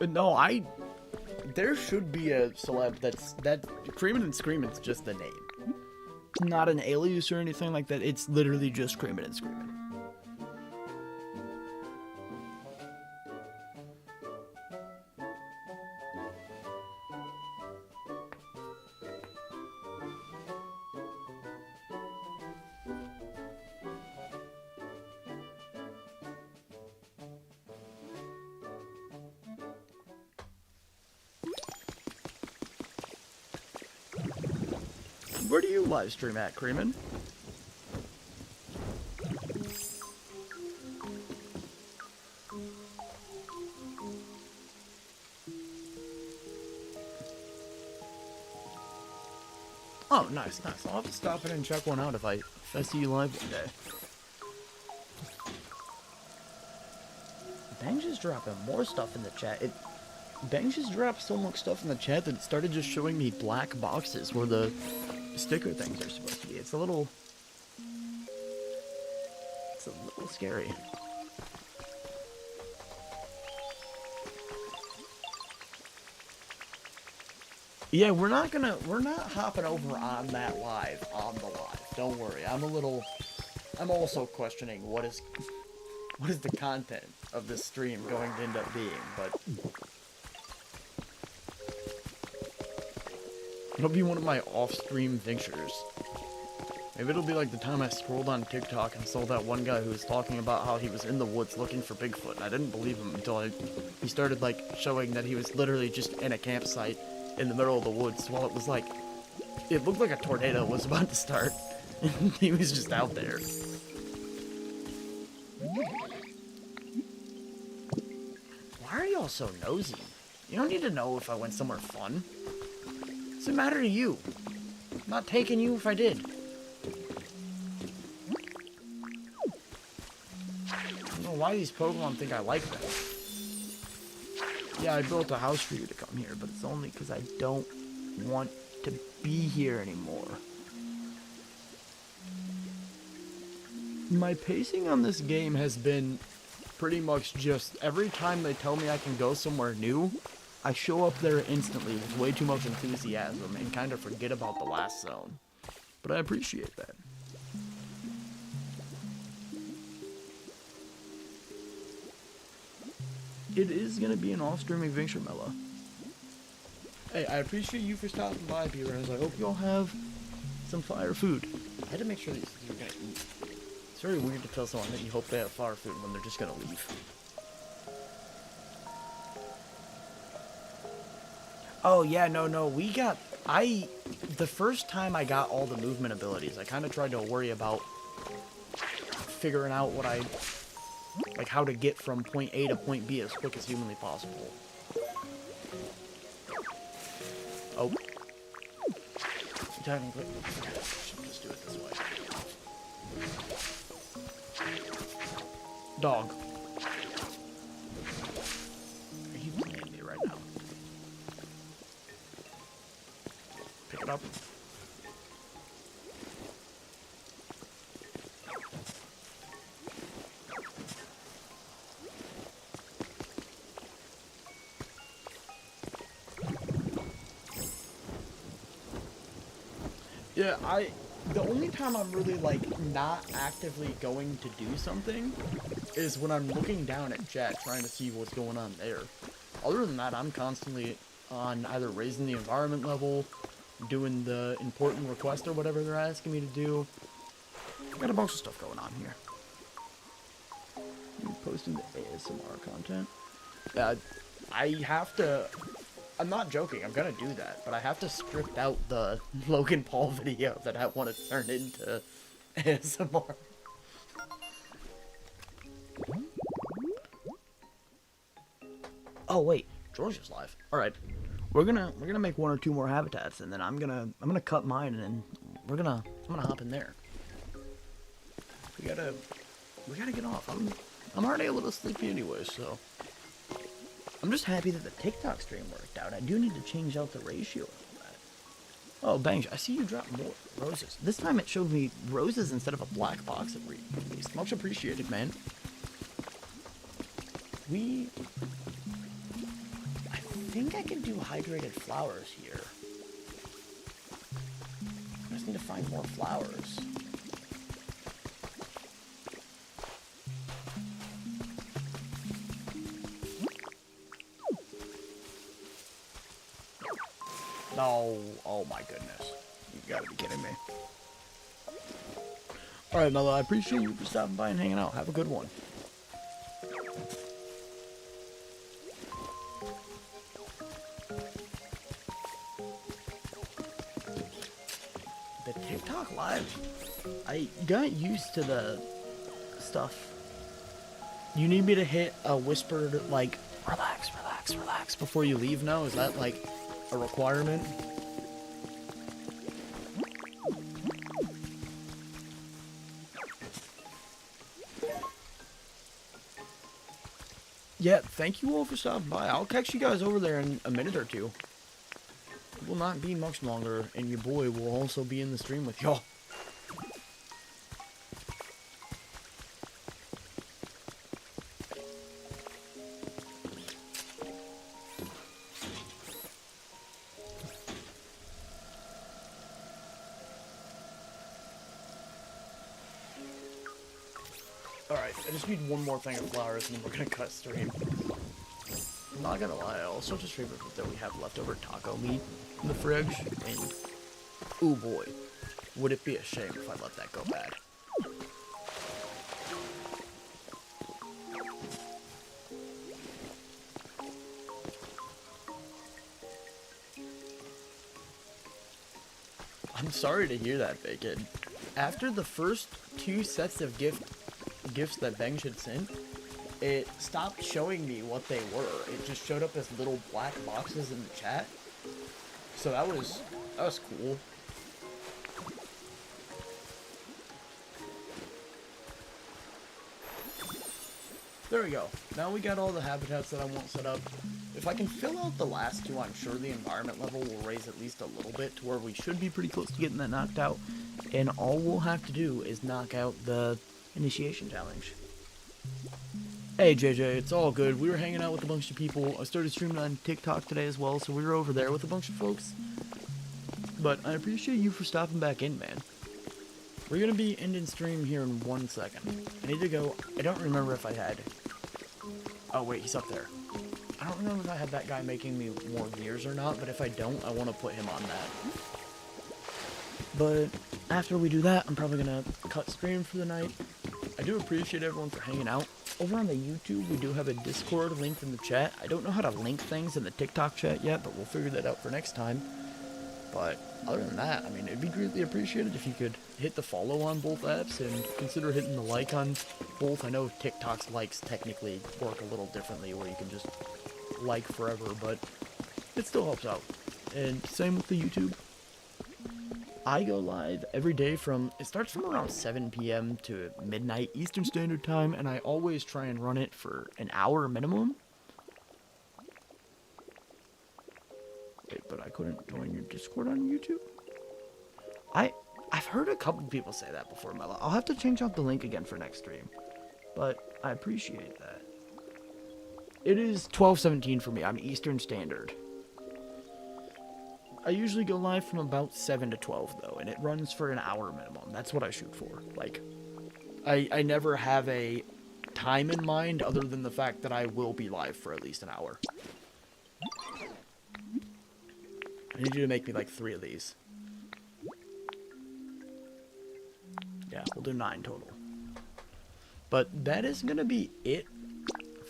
No, there should be a celeb that Creamin' and Screamin's just the name. Not an alias or anything like that, it's literally just Creamin' and Screamin'. Where do you live stream at, Creamin'? Oh, nice. I'll have to stop in and check one out if I see you live one day. Bang's just dropping more stuff in the chat. Bang just dropped so much stuff in the chat that it started just showing me black boxes where the sticker things are supposed to be. It's a little scary. Yeah, we're not hopping over on that live, on the live. Don't worry. I'm also questioning what is the content of this stream going to end up being, but it'll be one of my off-stream ventures. Maybe it'll be like the time I scrolled on TikTok and saw that one guy who was talking about how he was in the woods looking for Bigfoot, and I didn't believe him until he started, like, showing that he was literally just in a campsite in the middle of the woods while it was like, it looked like a tornado was about to start, and he was just out there. Why are y'all so nosy? You don't need to know if I went somewhere fun. What's the matter to you? I'm not taking you if I did. I don't know why these Pokemon think I like them. Yeah, I built a house for you to come here, but it's only because I don't want to be here anymore. My pacing on this game has been pretty much just every time they tell me I can go somewhere new, I show up there instantly with way too much enthusiasm and kind of forget about the last zone. But I appreciate that. It is going to be an off-stream adventure, Mella. Hey, I appreciate you for stopping by, viewers. I hope you all have some fire food. I had to make sure these are going to eat. It's very weird to tell someone that you hope they have fire food when they're just going to leave. Oh, yeah, no, the first time I got all the movement abilities, I kind of tried to worry about figuring out like how to get from point A to point B as quick as humanly possible. Oh. Technically, I should just do it this way. Dog. Are you playing me right now? Pick it up. Yeah, the only time I'm really, like, not actively going to do something is when I'm looking down at chat trying to see what's going on there. Other than that, I'm constantly on either raising the environment level, doing the important request or whatever they're asking me to do. I've got a bunch of stuff going on here. I'm posting the ASMR content. I have to... I'm not joking, I'm gonna do that, but I have to strip out the Logan Paul video that I want to turn into ASMR. Oh wait, George is live. All right, we're gonna make 1 or 2 more habitats, and then I'm gonna cut mine, and then I'm gonna hop in there. We gotta get off. I'm already a little sleepy anyway, so I'm just happy that the TikTok stream worked out. I do need to change out the ratio of that. Oh, Bang, I see you drop more roses. This time it showed me roses instead of a black box at least. Much appreciated, man. I think I can do hydrated flowers here. I just need to find more flowers. No, oh my goodness. You gotta be kidding me. Alright, Mello, I appreciate you for stopping by and hanging out. Have a good one. The TikTok live, I got used to the stuff. You need me to hit a whispered, like, relax, relax, relax before you leave now? Is that, like, a requirement? Yeah, thank you all for stopping by. I'll catch you guys over there in a minute or two. It will not be much longer, and your boy will also be in the stream with y'all. Alright, I just need one more thing of flowers and then we're gonna cut stream. I'm not gonna lie, I also just figured that we have leftover taco meat in the fridge, and ooh boy, would it be a shame if I let that go bad. I'm sorry to hear that, Bacon. After the first 2 sets of gifts that Bang should send, it stopped showing me what they were. It just showed up as little black boxes in the chat. So that was cool. There we go. Now we got all the habitats that I want set up. If I can fill out the last 2, I'm sure the environment level will raise at least a little bit to where we should be pretty close to getting that knocked out. And all we'll have to do is knock out the initiation challenge. Hey JJ, it's all good. We were hanging out with a bunch of people. I started streaming on TikTok today as well, so we were over there with a bunch of folks. But I appreciate you for stopping back in, man. We're gonna be ending stream here in 1 second. I need to go. I don't remember if I had. Oh wait, he's up there. I don't remember if I had that guy making me more gears or not, but if I don't, I want to put him on that. But after we do that, I'm probably gonna cut stream for the night. I do appreciate everyone for hanging out. Over on the YouTube, we do have a Discord link in the chat. I don't know how to link things in the TikTok chat yet, but we'll figure that out for next time. But other than that, I mean, it'd be greatly appreciated if you could hit the follow on both apps and consider hitting the like on both. I know TikTok's likes technically work a little differently, where you can just like forever, but it still helps out. And same with the YouTube. I go live every day it starts from around 7 p.m. to midnight Eastern Standard Time, and I always try and run it for an hour minimum. Wait, but I couldn't join your Discord on YouTube? I've heard a couple people say that before, Mela. I'll have to change out the link again for next stream, but I appreciate that. It is 12:17 for me. I'm Eastern Standard. I usually go live from about 7 to 12, though, and it runs for an hour minimum. That's what I shoot for. Like, I never have a time in mind other than the fact that I will be live for at least an hour. I need you to make me, like, 3 of these. Yeah, we'll do 9 total. But that is going to be it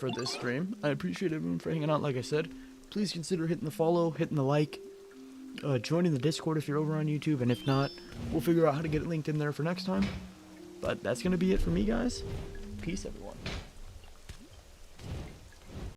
for this stream. I appreciate everyone for hanging out, like I said. Please consider hitting the follow, hitting the like, joining the Discord if you're over on YouTube, and if not, we'll figure out how to get it linked in there for next time. But that's going to be it for me, guys. Peace, everyone.